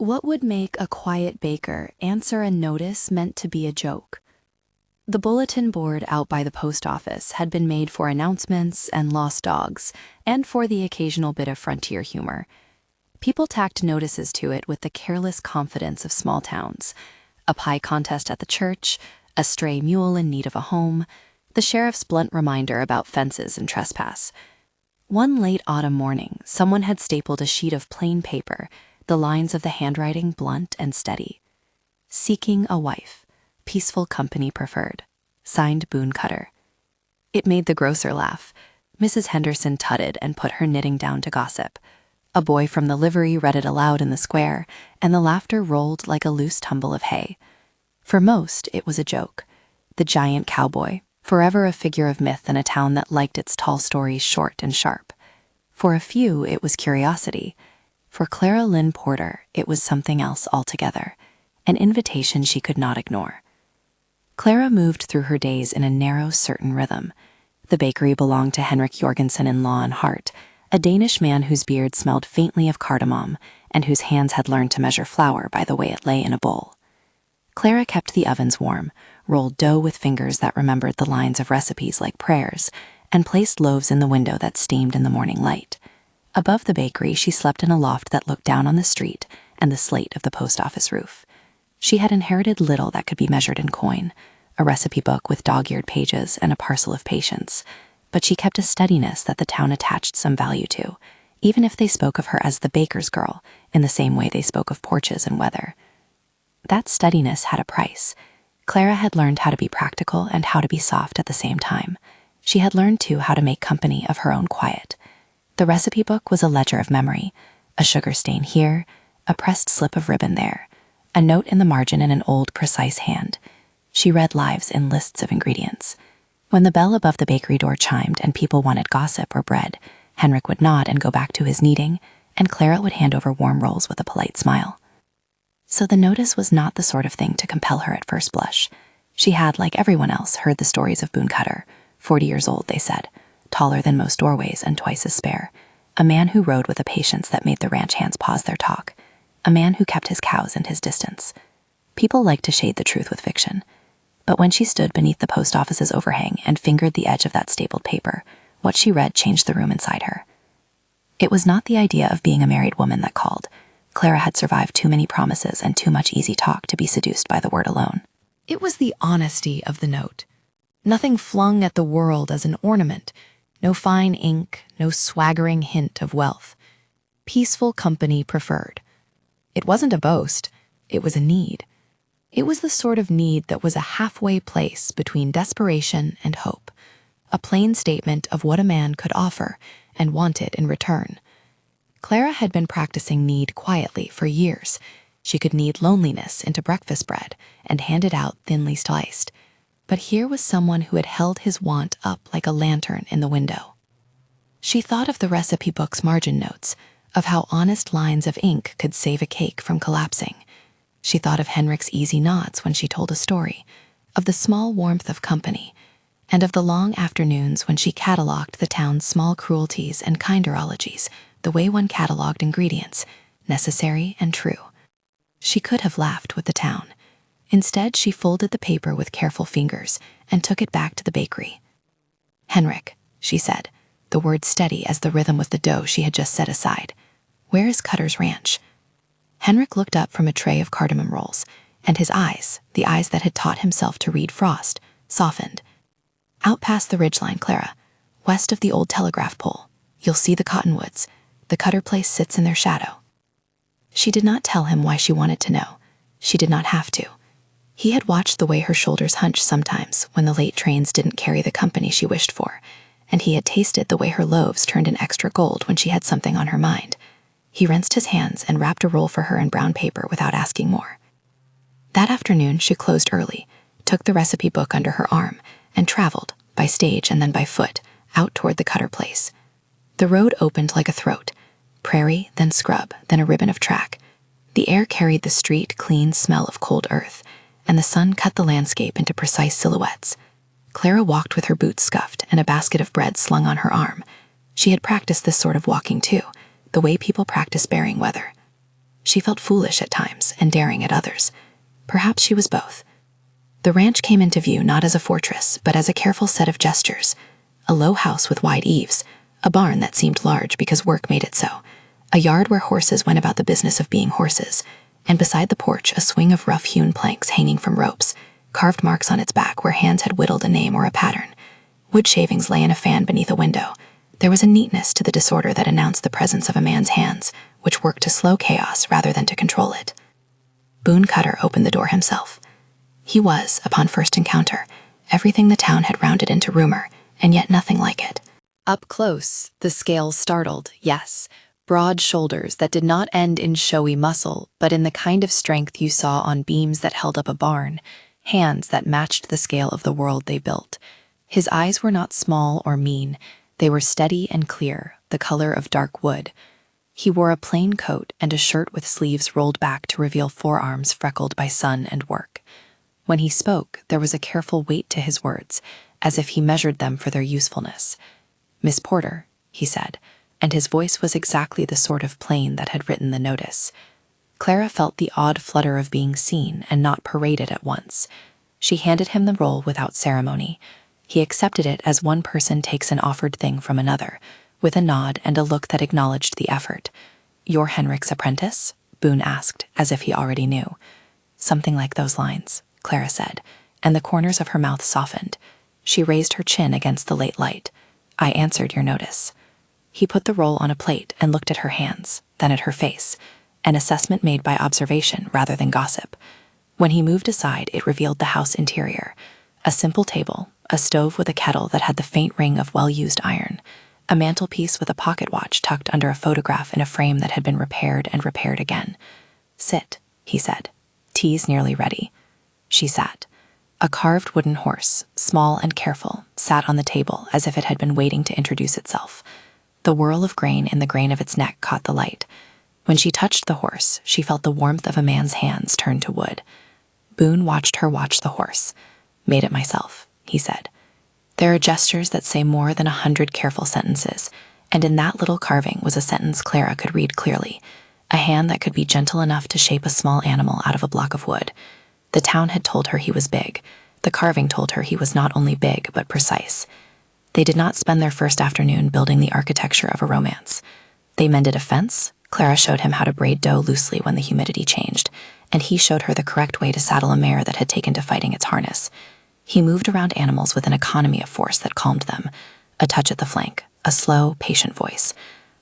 What would make a quiet baker answer a notice meant to be a joke? The bulletin board out by the post office had been made for announcements and lost dogs, and for the occasional bit of frontier humor. People tacked notices to it with the careless confidence of small towns. A pie contest at the church, a stray mule in need of a home, the sheriff's blunt reminder about fences and trespass. One late autumn morning, someone had stapled a sheet of plain paper, the lines of the handwriting blunt and steady. Seeking a wife, peaceful company preferred. Signed Boon Cutter. It made the grocer laugh. Mrs. Henderson tutted and put her knitting down to gossip. A boy from the livery read it aloud in the square, and the laughter rolled like a loose tumble of hay. For most, it was a joke. The giant cowboy, forever a figure of myth in a town that liked its tall stories short and sharp. For a few, it was curiosity. For Clara Lin Porter, it was something else altogether, an invitation she could not ignore. Clara moved through her days in a narrow, certain rhythm. The bakery belonged to Henrik Jorgensen in Law and Heart, a Danish man whose beard smelled faintly of cardamom and whose hands had learned to measure flour by the way it lay in a bowl. Clara kept the ovens warm, rolled dough with fingers that remembered the lines of recipes like prayers, and placed loaves in the window that steamed in the morning light. Above the bakery, she slept in a loft that looked down on the street and the slate of the post office roof. She had inherited little that could be measured in coin, a recipe book with dog-eared pages and a parcel of patience, but she kept a steadiness that the town attached some value to, even if they spoke of her as the baker's girl, in the same way they spoke of porches and weather. That steadiness had a price. Clara had learned how to be practical and how to be soft at the same time. She had learned, too, how to make company of her own quiet. The recipe book was a ledger of memory, a sugar stain here, a pressed slip of ribbon there, a note in the margin in an old, precise hand. She read lives in lists of ingredients. When the bell above the bakery door chimed and people wanted gossip or bread, Henrik would nod and go back to his kneading, and Clara would hand over warm rolls with a polite smile. So the notice was not the sort of thing to compel her at first blush. She had, like everyone else, heard the stories of Boon Cutter, 40 years old, they said, taller than most doorways and twice as spare, a man who rode with a patience that made the ranch hands pause their talk, a man who kept his cows and his distance. People liked to shade the truth with fiction. But when she stood beneath the post office's overhang and fingered the edge of that stapled paper, what she read changed the room inside her. It was not the idea of being a married woman that called. Clara had survived too many promises and too much easy talk to be seduced by the word alone. It was the honesty of the note. Nothing flung at the world as an ornament, no fine ink, no swaggering hint of wealth. Peaceful company preferred. It wasn't a boast, it was a need. It was the sort of need that was a halfway place between desperation and hope, a plain statement of what a man could offer and wanted in return. Clara had been practicing need quietly for years. She could knead loneliness into breakfast bread and hand it out thinly sliced. But here was someone who had held his want up like a lantern in the window. She thought of the recipe book's margin notes, of how honest lines of ink could save a cake from collapsing. She thought of Henrik's easy nods when she told a story, of the small warmth of company, and of the long afternoons when she catalogued the town's small cruelties and kinderologies, the way one catalogued ingredients, necessary and true. She could have laughed with the town. Instead, she folded the paper with careful fingers and took it back to the bakery. "Henrik," she said, the word steady as the rhythm was the dough she had just set aside, "where is Cutter's ranch?" Henrik looked up from a tray of cardamom rolls, and his eyes, the eyes that had taught himself to read frost, softened. "Out past the ridgeline, Clara, west of the old telegraph pole. You'll see the cottonwoods. The Cutter place sits in their shadow." She did not tell him why she wanted to know. She did not have to. He had watched the way her shoulders hunched sometimes when the late trains didn't carry the company she wished for, and he had tasted the way her loaves turned in extra gold when she had something on her mind. He rinsed his hands and wrapped a roll for her in brown paper without asking more. That afternoon, she closed early, took the recipe book under her arm, and traveled, by stage and then by foot, out toward the Cutter place. The road opened like a throat, prairie, then scrub, then a ribbon of track. The air carried the street clean smell of cold earth, and the sun cut the landscape into precise silhouettes. Clara walked with her boots scuffed and a basket of bread slung on her arm. She had practiced this sort of walking too, the way people practice bearing weather. She felt foolish at times and daring at others. Perhaps she was both. The ranch came into view not as a fortress, but as a careful set of gestures. A low house with wide eaves, a barn that seemed large because work made it so, a yard where horses went about the business of being horses, and beside the porch a swing of rough-hewn planks hanging from ropes, carved marks on its back where hands had whittled a name or a pattern. Wood shavings lay in a fan beneath a window. There was a neatness to the disorder that announced the presence of a man's hands, which worked to slow chaos rather than to control it. Boon Cutter opened the door himself. He was, upon first encounter, everything the town had rounded into rumor, and yet nothing like it. Up close, the scales startled, yes, broad shoulders that did not end in showy muscle, but in the kind of strength you saw on beams that held up a barn, hands that matched the scale of the world they built. His eyes were not small or mean, they were steady and clear, the color of dark wood. He wore a plain coat and a shirt with sleeves rolled back to reveal forearms freckled by sun and work. When he spoke, there was a careful weight to his words, as if he measured them for their usefulness. "Miss Porter," he said, and his voice was exactly the sort of plain that had written the notice. Clara felt the odd flutter of being seen and not paraded at once. She handed him the roll without ceremony. He accepted it as one person takes an offered thing from another, with a nod and a look that acknowledged the effort. "You're Henrik's apprentice?" Boon asked, as if he already knew. "Something like those lines," Clara said, and the corners of her mouth softened. She raised her chin against the late light. "I answered your notice." He put the roll on a plate and looked at her hands, then at her face, an assessment made by observation rather than gossip. When he moved aside, it revealed the house interior. A simple table, a stove with a kettle that had the faint ring of well-used iron, a mantelpiece with a pocket watch tucked under a photograph in a frame that had been repaired and repaired again. "Sit," he said. "Tea's nearly ready." She sat. A carved wooden horse, small and careful, sat on the table as if it had been waiting to introduce itself. The whirl of grain in the grain of its neck caught the light. When she touched the horse, she felt the warmth of a man's hands turn to wood. Boon watched her watch the horse. "Made it myself," he said. There are gestures that say more than 100 careful sentences, and in that little carving was a sentence Clara could read clearly, a hand that could be gentle enough to shape a small animal out of a block of wood. The town had told her he was big. The carving told her he was not only big, but precise. They did not spend their first afternoon building the architecture of a romance. They mended a fence. Clara showed him how to braid dough loosely when the humidity changed, and he showed her the correct way to saddle a mare that had taken to fighting its harness. He moved around animals with an economy of force that calmed them, a touch at the flank, a slow, patient voice.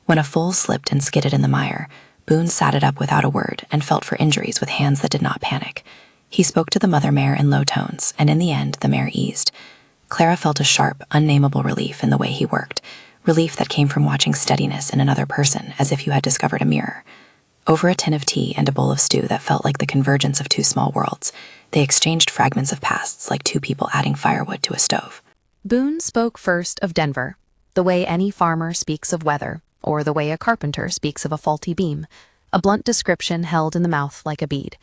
When a foal slipped and skidded in the mire, Boon sat it up without a word and felt for injuries with hands that did not panic. He spoke to the mother mare in low tones, and in the end, the mare eased. Clara felt a sharp, unnameable relief in the way he worked, relief that came from watching steadiness in another person as if you had discovered a mirror. Over a tin of tea and a bowl of stew that felt like the convergence of two small worlds, they exchanged fragments of pasts like two people adding firewood to a stove. Boon spoke first of Denver, the way any farmer speaks of weather, or the way a carpenter speaks of a faulty beam, a blunt description held in the mouth like a bead.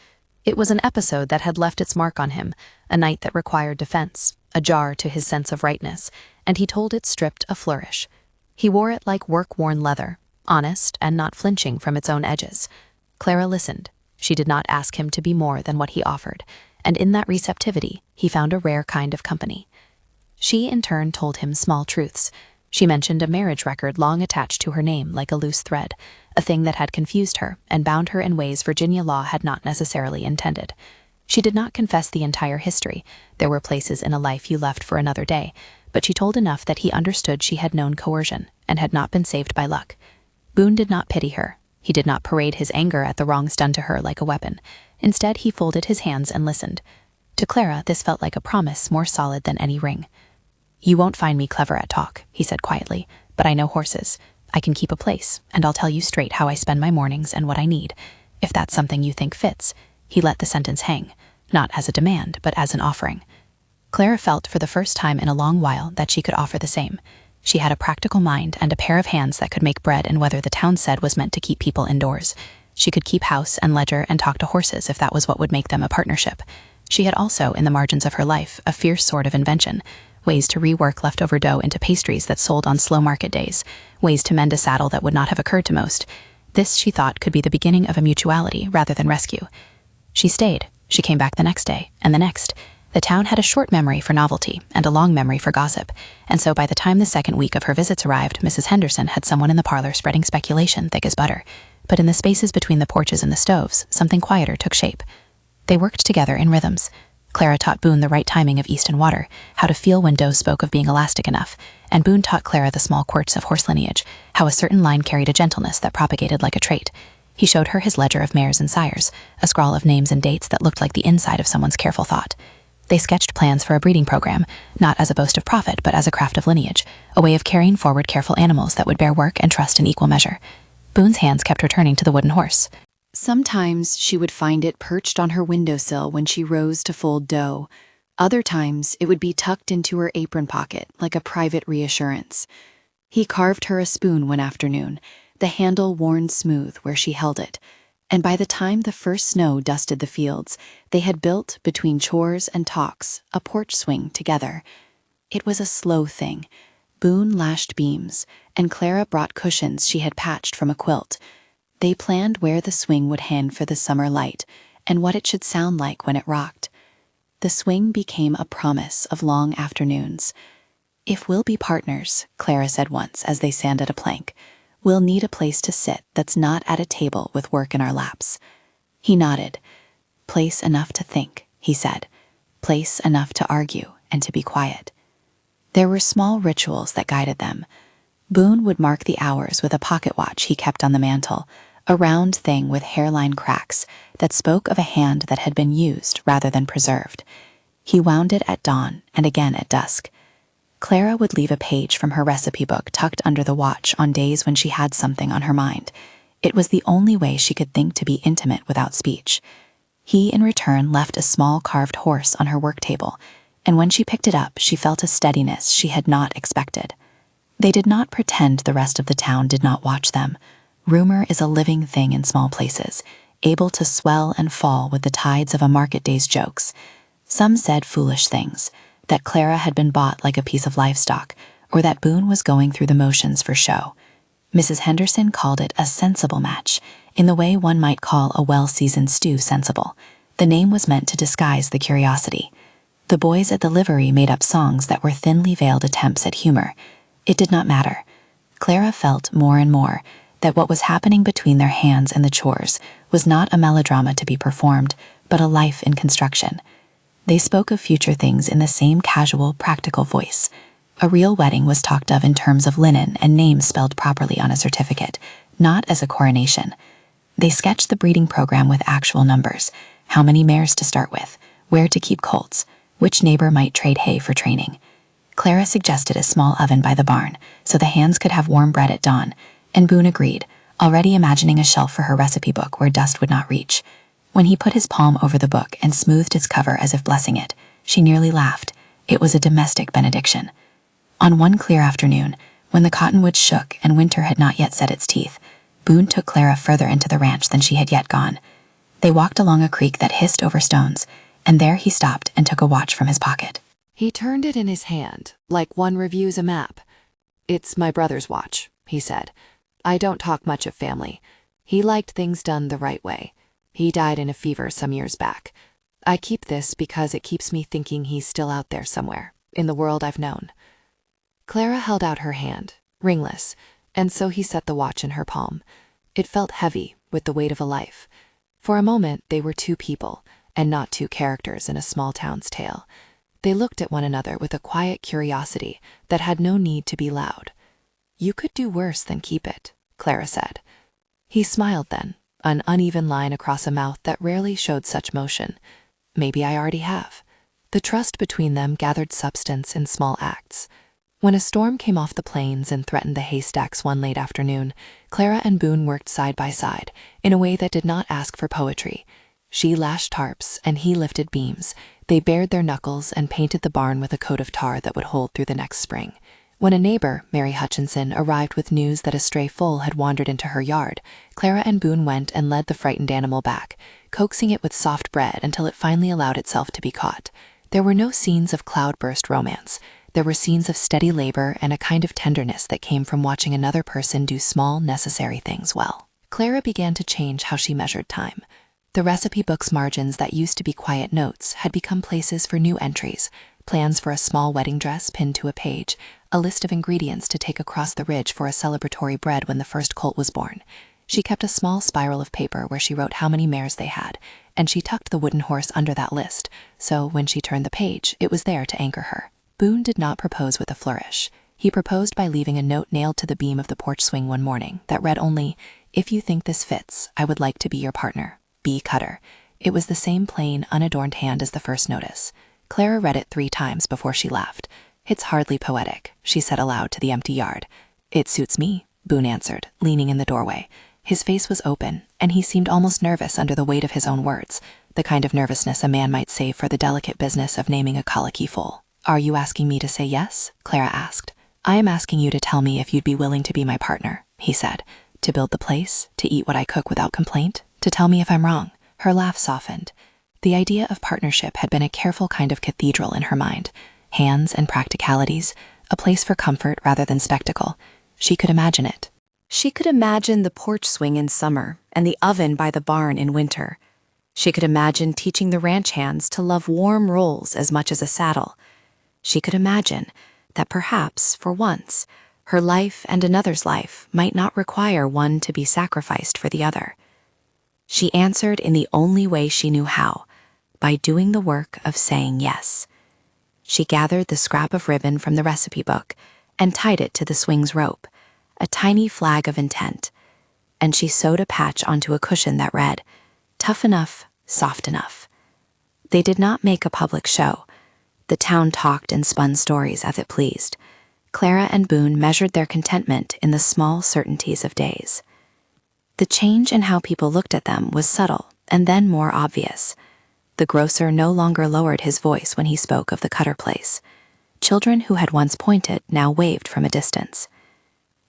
It was an episode that had left its mark on him, a night that required defense, a jar to his sense of rightness, and he told it stripped a flourish. He wore it like work-worn leather, honest and not flinching from its own edges. Clara listened. She did not ask him to be more than what he offered, and in that receptivity, he found a rare kind of company. She, in turn, told him small truths. She mentioned a marriage record long attached to her name like a loose thread, a thing that had confused her and bound her in ways Virginia law had not necessarily intended. She did not confess the entire history. There were places in a life you left for another day, but she told enough that he understood she had known coercion and had not been saved by luck. Boon did not pity her. He did not parade his anger at the wrongs done to her like a weapon. Instead, he folded his hands and listened. To Clara, this felt like a promise more solid than any ring. "You won't find me clever at talk," he said quietly, "but I know horses. I can keep a place, and I'll tell you straight how I spend my mornings and what I need. If that's something you think fits." He let the sentence hang, not as a demand, but as an offering. Clara felt for the first time in a long while that she could offer the same. She had a practical mind and a pair of hands that could make bread in weather the town said was meant to keep people indoors. She could keep house and ledger and talk to horses if that was what would make them a partnership. She had also, in the margins of her life, a fierce sort of invention, ways to rework leftover dough into pastries that sold on slow market days, ways to mend a saddle that would not have occurred to most. This, she thought, could be the beginning of a mutuality rather than rescue. She stayed. She came back the next day, and the next. The town had a short memory for novelty and a long memory for gossip, and so by the time the second week of her visits arrived, Mrs. Henderson had someone in the parlor spreading speculation thick as butter. But in the spaces between the porches and the stoves, something quieter took shape. They worked together in rhythms. Clara taught Boon the right timing of east and water, how to feel when does spoke of being elastic enough, and Boon taught Clara the small quirks of horse lineage, how a certain line carried a gentleness that propagated like a trait. He showed her his ledger of mares and sires, a scrawl of names and dates that looked like the inside of someone's careful thought. They sketched plans for a breeding program, not as a boast of profit, but as a craft of lineage, a way of carrying forward careful animals that would bear work and trust in equal measure. Boon's hands kept returning to the wooden horse. Sometimes she would find it perched on her windowsill when she rose to fold dough. Other times it would be tucked into her apron pocket like a private reassurance. He carved her a spoon one afternoon, the handle worn smooth where she held it. And by the time the first snow dusted the fields, they had built, between chores and talks, a porch swing together. It was a slow thing. Boon lashed beams, and Clara brought cushions she had patched from a quilt. They planned where the swing would hang for the summer light, and what it should sound like when it rocked. The swing became a promise of long afternoons. "If we'll be partners," Clara said once as they sanded a plank, "we'll need a place to sit that's not at a table with work in our laps." He nodded. "Place enough to think," he said. "Place enough to argue and to be quiet." There were small rituals that guided them. Boon would mark the hours with a pocket watch he kept on the mantel, a round thing with hairline cracks that spoke of a hand that had been used rather than preserved. He wound it at dawn and again at dusk. Clara would leave a page from her recipe book tucked under the watch on days when she had something on her mind. It was the only way she could think to be intimate without speech. He, in return, left a small carved horse on her work table, and when she picked it up, she felt a steadiness she had not expected. They did not pretend the rest of the town did not watch them. Rumor is a living thing in small places, able to swell and fall with the tides of a market day's jokes. Some said foolish things, that Clara had been bought like a piece of livestock, or that Boon was going through the motions for show. Mrs. Henderson called it a sensible match, in the way one might call a well-seasoned stew sensible. The name was meant to disguise the curiosity. The boys at the livery made up songs that were thinly veiled attempts at humor. It did not matter. Clara felt more and more that what was happening between their hands and the chores was not a melodrama to be performed, but a life in construction. They spoke of future things in the same casual, practical voice. A real wedding was talked of in terms of linen and names spelled properly on a certificate, not as a coronation. They sketched the breeding program with actual numbers, how many mares to start with, where to keep colts, which neighbor might trade hay for training. Clara suggested a small oven by the barn, so the hands could have warm bread at dawn, and Boon agreed, already imagining a shelf for her recipe book where dust would not reach. When he put his palm over the book and smoothed its cover as if blessing it, she nearly laughed. It was a domestic benediction. On one clear afternoon, when the cottonwoods shook and winter had not yet set its teeth, Boon took Clara further into the ranch than she had yet gone. They walked along a creek that hissed over stones, and there he stopped and took a watch from his pocket. He turned it in his hand, like one reviews a map. "It's my brother's watch," he said. "I don't talk much of family. He liked things done the right way. He died in a fever some years back. I keep this because it keeps me thinking he's still out there somewhere, in the world I've known." Clara held out her hand, ringless, and so he set the watch in her palm. It felt heavy, with the weight of a life. For a moment, they were two people, and not two characters in a small town's tale. They looked at one another with a quiet curiosity that had no need to be loud. "You could do worse than keep it," Clara said. He smiled then, an uneven line across a mouth that rarely showed such motion. "Maybe I already have." The trust between them gathered substance in small acts. When a storm came off the plains and threatened the haystacks one late afternoon, Clara and Boon worked side by side in a way that did not ask for poetry. She lashed tarps and he lifted beams. They bared their knuckles and painted the barn with a coat of tar that would hold through the next spring. When a neighbor, Mary Hutchinson, arrived with news that a stray foal had wandered into her yard, Clara and Boon went and led the frightened animal back, coaxing it with soft bread until it finally allowed itself to be caught. There were no scenes of cloudburst romance. There were scenes of steady labor and a kind of tenderness that came from watching another person do small, necessary things well. Clara began to change how she measured time. The recipe book's margins that used to be quiet notes had become places for new entries, plans for a small wedding dress pinned to a page, a list of ingredients to take across the ridge for a celebratory bread when the first colt was born. She kept a small spiral of paper where she wrote how many mares they had, and she tucked the wooden horse under that list, so when she turned the page, it was there to anchor her. Boon did not propose with a flourish. He proposed by leaving a note nailed to the beam of the porch swing one morning that read only, "If you think this fits, I would like to be your partner. B. Cutter." It was the same plain, unadorned hand as the first notice. Clara read it 3 times before she laughed. "It's hardly poetic," she said aloud to the empty yard. "It suits me," Boon answered, leaning in the doorway. His face was open, and he seemed almost nervous under the weight of his own words, the kind of nervousness a man might save for the delicate business of naming a colicky foal. "Are you asking me to say yes?" Clara asked. "I am asking you to tell me if you'd be willing to be my partner," he said. "To build the place, to eat what I cook without complaint, to tell me if I'm wrong." Her laugh softened. The idea of partnership had been a careful kind of cathedral in her mind. Hands and practicalities, a place for comfort rather than spectacle. She could imagine it. She could imagine the porch swing in summer and the oven by the barn in winter. She could imagine teaching the ranch hands to love warm rolls as much as a saddle. She could imagine that perhaps, for once, her life and another's life might not require one to be sacrificed for the other. She answered in the only way she knew how, by doing the work of saying yes. She gathered the scrap of ribbon from the recipe book and tied it to the swing's rope, a tiny flag of intent, and she sewed a patch onto a cushion that read, "Tough enough, soft enough." They did not make a public show. The town talked and spun stories as it pleased. Clara and Boon measured their contentment in the small certainties of days. The change in how people looked at them was subtle and then more obvious. The grocer no longer lowered his voice when he spoke of the Cutter place. Children who had once pointed now waved from a distance.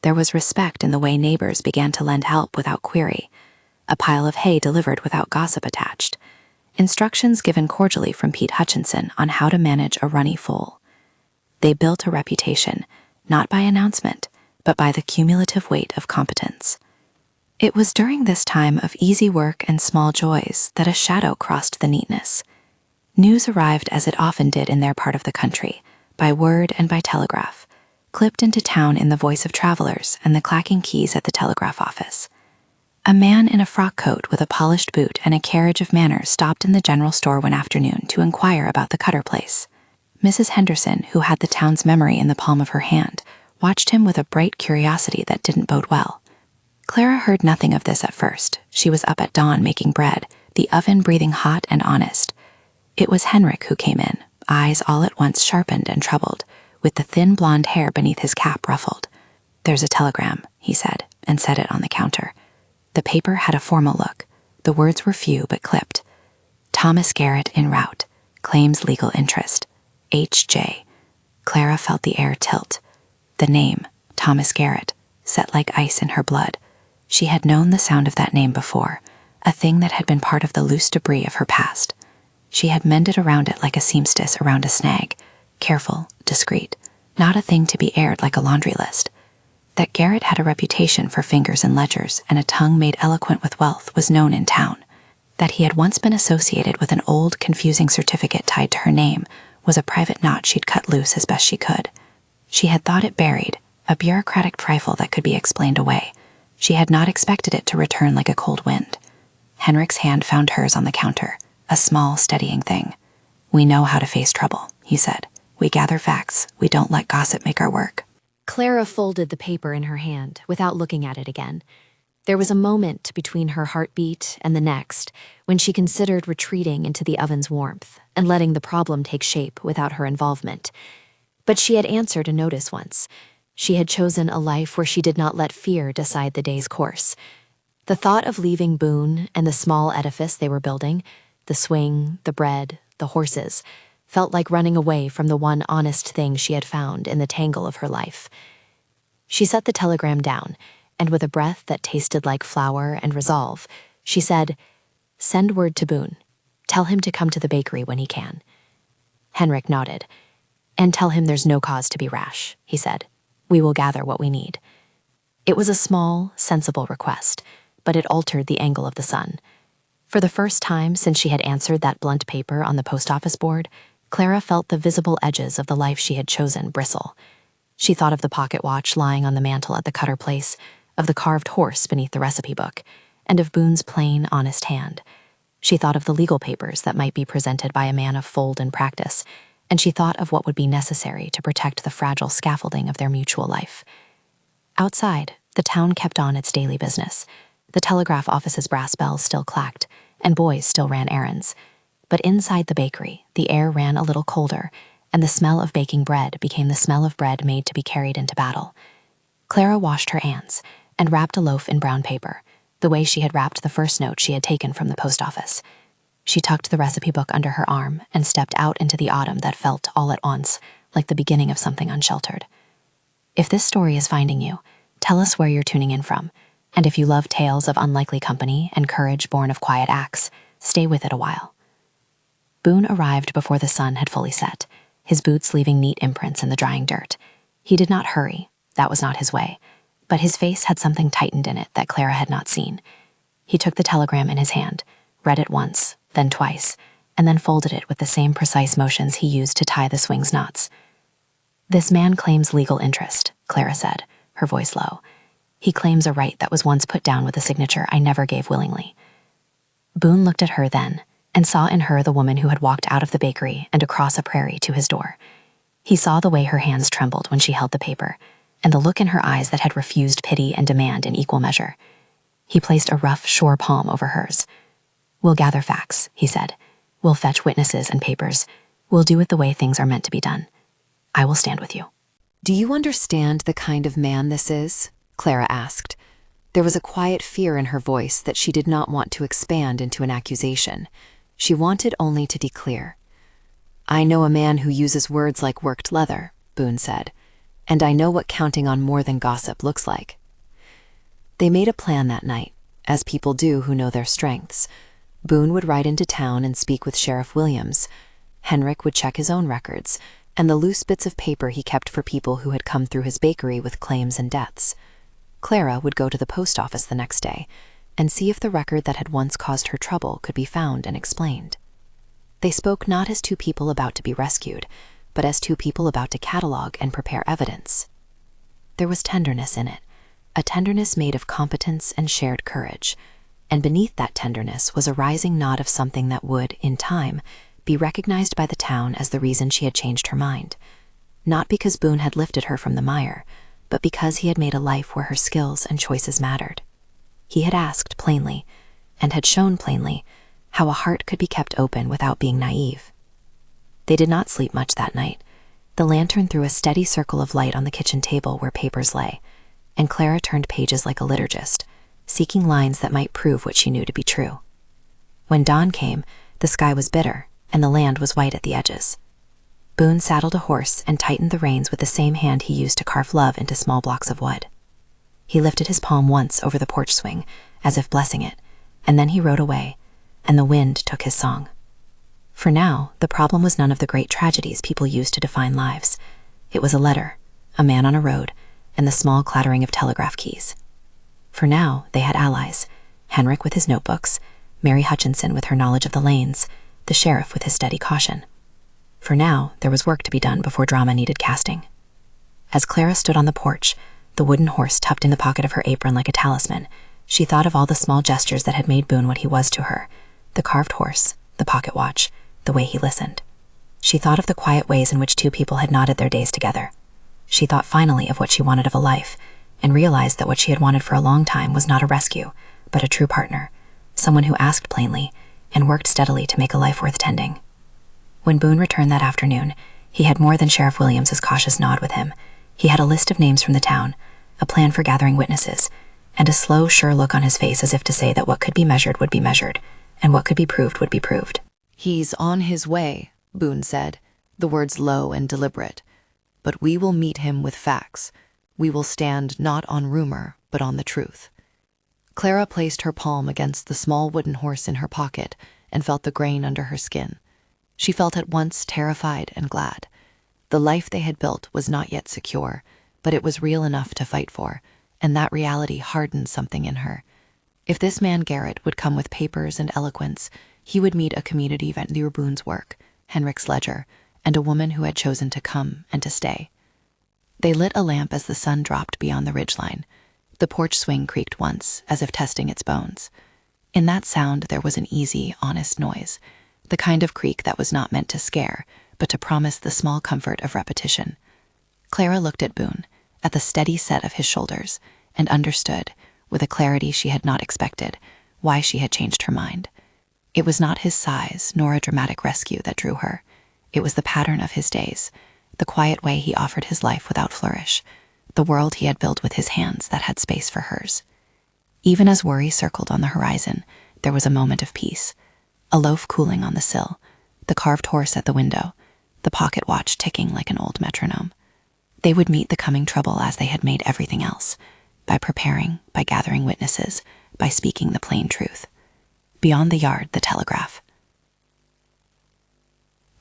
There was respect in the way neighbors began to lend help without query, a pile of hay delivered without gossip attached, instructions given cordially from Pete Hutchinson on how to manage a runny foal. They built a reputation, not by announcement, but by the cumulative weight of competence. It was during this time of easy work and small joys that a shadow crossed the neatness. News arrived as it often did in their part of the country, by word and by telegraph, clipped into town in the voice of travelers and the clacking keys at the telegraph office. A man in a frock coat with a polished boot and a carriage of manners stopped in the general store one afternoon to inquire about the Cutter place. Mrs. Henderson, who had the town's memory in the palm of her hand, watched him with a bright curiosity that didn't bode well. Clara heard nothing of this at first. She was up at dawn making bread, the oven breathing hot and honest. It was Henrik who came in, eyes all at once sharpened and troubled, with the thin blonde hair beneath his cap ruffled. "There's a telegram," he said, and set it on the counter. The paper had a formal look. The words were few but clipped. "Thomas Garrett en route. Claims legal interest. H.J." Clara felt the air tilt. The name, Thomas Garrett, set like ice in her blood. She had known the sound of that name before, a thing that had been part of the loose debris of her past. She had mended around it like a seamstress around a snag, careful, discreet, not a thing to be aired like a laundry list. That Garrett had a reputation for fingers and ledgers and a tongue made eloquent with wealth was known in town. That he had once been associated with an old, confusing certificate tied to her name was a private knot she'd cut loose as best she could. She had thought it buried, a bureaucratic trifle that could be explained away. She had not expected it to return like a cold wind. Henrik's hand found hers on the counter, a small, steadying thing. "We know how to face trouble," he said. "We gather facts. We don't let gossip make our work." Clara folded the paper in her hand without looking at it again. There was a moment between her heartbeat and the next when she considered retreating into the oven's warmth and letting the problem take shape without her involvement. But she had answered a notice once. She had chosen a life where she did not let fear decide the day's course. The thought of leaving Boon and the small edifice they were building, the swing, the bread, the horses, felt like running away from the one honest thing she had found in the tangle of her life. She set the telegram down, and with a breath that tasted like flour and resolve, she said, "Send word to Boon. Tell him to come to the bakery when he can." Henrik nodded. "And tell him there's no cause to be rash," he said. "We will gather what we need." It was a small, sensible request, but it altered the angle of the sun. For the first time since she had answered that blunt paper on the post office board, Clara felt the visible edges of the life she had chosen bristle. She thought of the pocket watch lying on the mantel at the Cutter place, of the carved horse beneath the recipe book, and of Boon's plain, honest hand. She thought of the legal papers that might be presented by a man of fold and practice, and she thought of what would be necessary to protect the fragile scaffolding of their mutual life. Outside, the town kept on its daily business. The telegraph office's brass bells still clacked, and boys still ran errands. But inside the bakery, the air ran a little colder, and the smell of baking bread became the smell of bread made to be carried into battle. Clara washed her hands and wrapped a loaf in brown paper, the way she had wrapped the first note she had taken from the post office. She tucked the recipe book under her arm and stepped out into the autumn that felt, all at once, like the beginning of something unsheltered. If this story is finding you, tell us where you're tuning in from, and if you love tales of unlikely company and courage born of quiet acts, stay with it a while. Boon arrived before the sun had fully set, his boots leaving neat imprints in the drying dirt. He did not hurry, that was not his way, but his face had something tightened in it that Clara had not seen. He took the telegram in his hand, read it once, then twice, and then folded it with the same precise motions he used to tie the swing's knots. "This man claims legal interest," Clara said, her voice low. "He claims a right that was once put down with a signature I never gave willingly." Boon looked at her then, and saw in her the woman who had walked out of the bakery and across a prairie to his door. He saw the way her hands trembled when she held the paper, and the look in her eyes that had refused pity and demand in equal measure. He placed a rough, sure palm over hers. "We'll gather facts," he said. "We'll fetch witnesses and papers. We'll do it the way things are meant to be done. I will stand with you." "Do you understand the kind of man this is?" Clara asked. There was a quiet fear in her voice that she did not want to expand into an accusation. She wanted only to declare. "I know a man who uses words like worked leather," Boon said, "and I know what counting on more than gossip looks like." They made a plan that night, as people do who know their strengths. Boon would ride into town and speak with Sheriff Williams. Henrik would check his own records, and the loose bits of paper he kept for people who had come through his bakery with claims and debts. Clara would go to the post office the next day and see if the record that had once caused her trouble could be found and explained. They spoke not as two people about to be rescued, but as two people about to catalog and prepare evidence. There was tenderness in it, a tenderness made of competence and shared courage, and beneath that tenderness was a rising nod of something that would, in time, be recognized by the town as the reason she had changed her mind, not because Boon had lifted her from the mire, but because he had made a life where her skills and choices mattered. He had asked plainly, and had shown plainly, how a heart could be kept open without being naive. They did not sleep much that night. The lantern threw a steady circle of light on the kitchen table where papers lay, and Clara turned pages like a liturgist, seeking lines that might prove what she knew to be true. When dawn came, the sky was bitter, and the land was white at the edges. Boon saddled a horse and tightened the reins with the same hand he used to carve love into small blocks of wood. He lifted his palm once over the porch swing, as if blessing it, and then he rode away, and the wind took his song. For now, the problem was none of the great tragedies people use to define lives. It was a letter, a man on a road, and the small clattering of telegraph keys. For now, they had allies, Henrik with his notebooks, Mary Hutchinson with her knowledge of the lanes, the sheriff with his steady caution. For now, there was work to be done before drama needed casting. As Clara stood on the porch, the wooden horse tucked in the pocket of her apron like a talisman, she thought of all the small gestures that had made Boon what he was to her, the carved horse, the pocket watch, the way he listened. She thought of the quiet ways in which two people had knotted their days together. She thought finally of what she wanted of a life, and realized that what she had wanted for a long time was not a rescue, but a true partner, someone who asked plainly and worked steadily to make a life worth tending. When Boon returned that afternoon, he had more than Sheriff Williams's cautious nod with him. He had a list of names from the town, a plan for gathering witnesses, and a slow, sure look on his face as if to say that what could be measured would be measured, and what could be proved would be proved. "He's on his way," Boon said, the words low and deliberate. "But we will meet him with facts. We will stand not on rumor, but on the truth." Clara placed her palm against the small wooden horse in her pocket and felt the grain under her skin. She felt at once terrified and glad. The life they had built was not yet secure, but it was real enough to fight for, and that reality hardened something in her. If this man Garrett would come with papers and eloquence, he would meet a community vendor Boon's work, Henrik's ledger, and a woman who had chosen to come and to stay. They lit a lamp as the sun dropped beyond the ridgeline. The porch swing creaked once, as if testing its bones. In that sound there was an easy, honest noise, the kind of creak that was not meant to scare, but to promise the small comfort of repetition. Clara looked at Boon, at the steady set of his shoulders, and understood, with a clarity she had not expected, why she had changed her mind. It was not his size nor a dramatic rescue that drew her. It was the pattern of his days, the quiet way he offered his life without flourish, the world he had built with his hands that had space for hers. Even as worry circled on the horizon, there was a moment of peace. A loaf cooling on the sill, the carved horse at the window, the pocket watch ticking like an old metronome. They would meet the coming trouble as they had made everything else, by preparing, by gathering witnesses, by speaking the plain truth. Beyond the yard, the telegraph.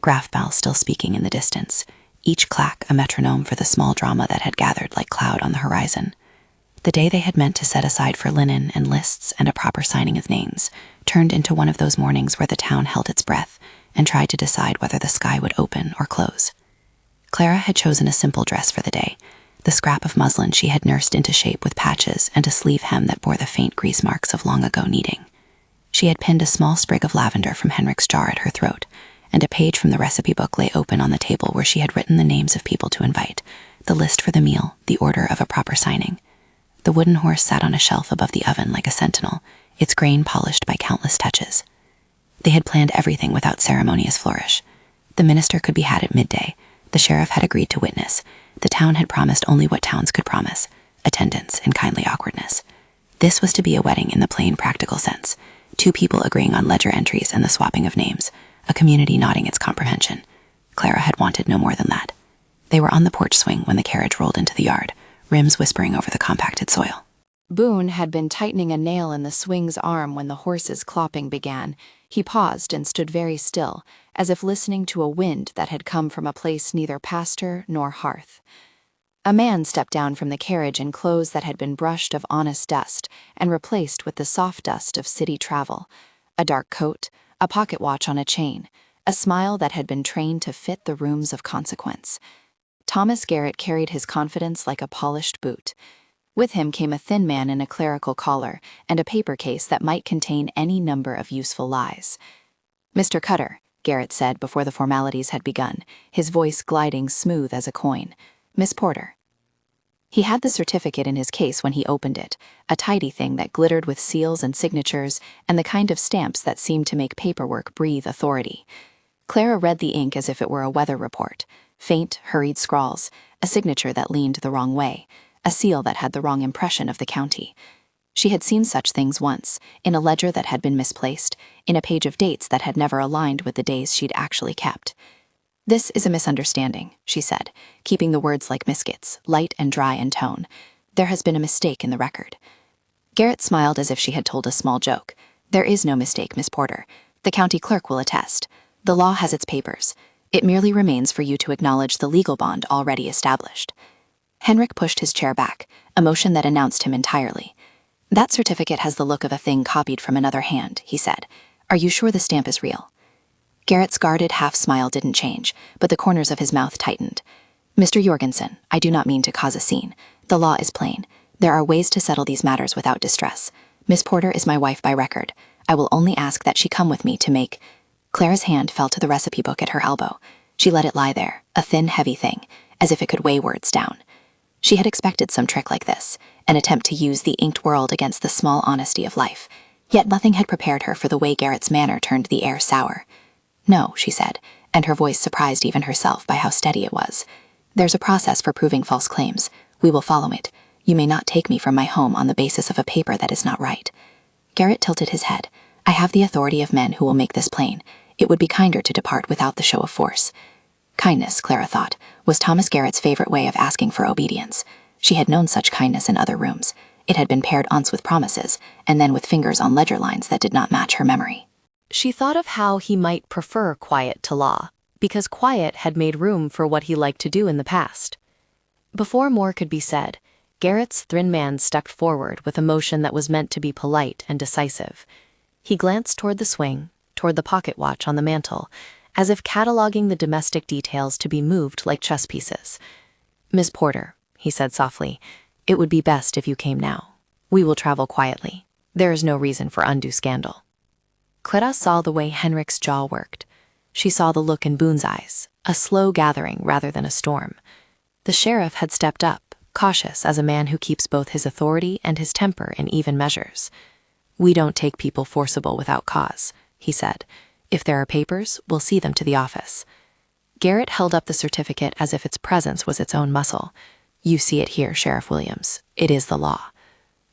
Graph bell still speaking in the distance, each clack a metronome for the small drama that had gathered like cloud on the horizon. The day they had meant to set aside for linen and lists and a proper signing of names turned into one of those mornings where the town held its breath and tried to decide whether the sky would open or close. Clara had chosen a simple dress for the day, the scrap of muslin she had nursed into shape with patches and a sleeve hem that bore the faint grease marks of long ago kneading. She had pinned a small sprig of lavender from Henrik's jar at her throat, and a page from the recipe book lay open on the table where she had written the names of people to invite, the list for the meal, the order of a proper signing. The wooden horse sat on a shelf above the oven like a sentinel, its grain polished by countless touches. They had planned everything without ceremonious flourish. The minister could be had at midday, the sheriff had agreed to witness, the town had promised only what towns could promise, attendance and kindly awkwardness. This was to be a wedding in the plain practical sense, two people agreeing on ledger entries and the swapping of names, a community nodding its comprehension. Clara had wanted no more than that. They were on the porch swing when the carriage rolled into the yard, rims whispering over the compacted soil. Boon had been tightening a nail in the swing's arm when the horse's clopping began. He paused and stood very still, as if listening to a wind that had come from a place neither pasture nor hearth. A man stepped down from the carriage in clothes that had been brushed of honest dust and replaced with the soft dust of city travel. A dark coat, a pocket watch on a chain, a smile that had been trained to fit the rooms of consequence. Thomas Garrett carried his confidence like a polished boot. With him came a thin man in a clerical collar and a paper case that might contain any number of useful lies. "Mr. Cutter," Garrett said before the formalities had begun, his voice gliding smooth as a coin. "Miss Porter." He had the certificate in his case when he opened it, a tidy thing that glittered with seals and signatures and the kind of stamps that seemed to make paperwork breathe authority. Clara read the ink as if it were a weather report, faint, hurried scrawls, a signature that leaned the wrong way, a seal that had the wrong impression of the county. She had seen such things once, in a ledger that had been misplaced, in a page of dates that had never aligned with the days she'd actually kept. "This is a misunderstanding," she said, keeping the words like biscuits, light and dry in tone. "There has been a mistake in the record." Garrett smiled as if she had told a small joke. "There is no mistake, Miss Porter. The county clerk will attest. The law has its papers. It merely remains for you to acknowledge the legal bond already established." Henrik pushed his chair back, a motion that announced him entirely. "That certificate has the look of a thing copied from another hand," he said. "Are you sure the stamp is real?" Garrett's guarded half-smile didn't change, but the corners of his mouth tightened. "Mr. Jorgensen, I do not mean to cause a scene. The law is plain. There are ways to settle these matters without distress. Miss Porter is my wife by record. I will only ask that she come with me to make—" Clara's hand fell to the recipe book at her elbow. She let it lie there, a thin, heavy thing, as if it could weigh words down. She had expected some trick like this, an attempt to use the inked world against the small honesty of life. Yet nothing had prepared her for the way Garrett's manner turned the air sour. "No," she said, and her voice surprised even herself by how steady it was. "There's a process for proving false claims. We will follow it. You may not take me from my home on the basis of a paper that is not right." Garrett tilted his head. "I have the authority of men who will make this plain. It would be kinder to depart without the show of force." Kindness, Clara thought, was Thomas Garrett's favorite way of asking for obedience. She had known such kindness in other rooms. It had been paired once with promises, and then with fingers on ledger lines that did not match her memory. She thought of how he might prefer quiet to law, because quiet had made room for what he liked to do in the past. Before more could be said, Garrett's thin man stepped forward with a motion that was meant to be polite and decisive. He glanced toward the swing, toward the pocket watch on the mantel, as if cataloging the domestic details to be moved like chess pieces. "Miss Porter," he said softly, "it would be best if you came now. We will travel quietly. There is no reason for undue scandal." Clara saw the way Henrik's jaw worked. She saw the look in Boon's eyes, a slow gathering rather than a storm. The sheriff had stepped up, cautious as a man who keeps both his authority and his temper in even measures. "We don't take people forcible without cause," he said. "If there are papers, we'll see them to the office." Garrett held up the certificate as if its presence was its own muscle. "You see it here, Sheriff Williams. It is the law."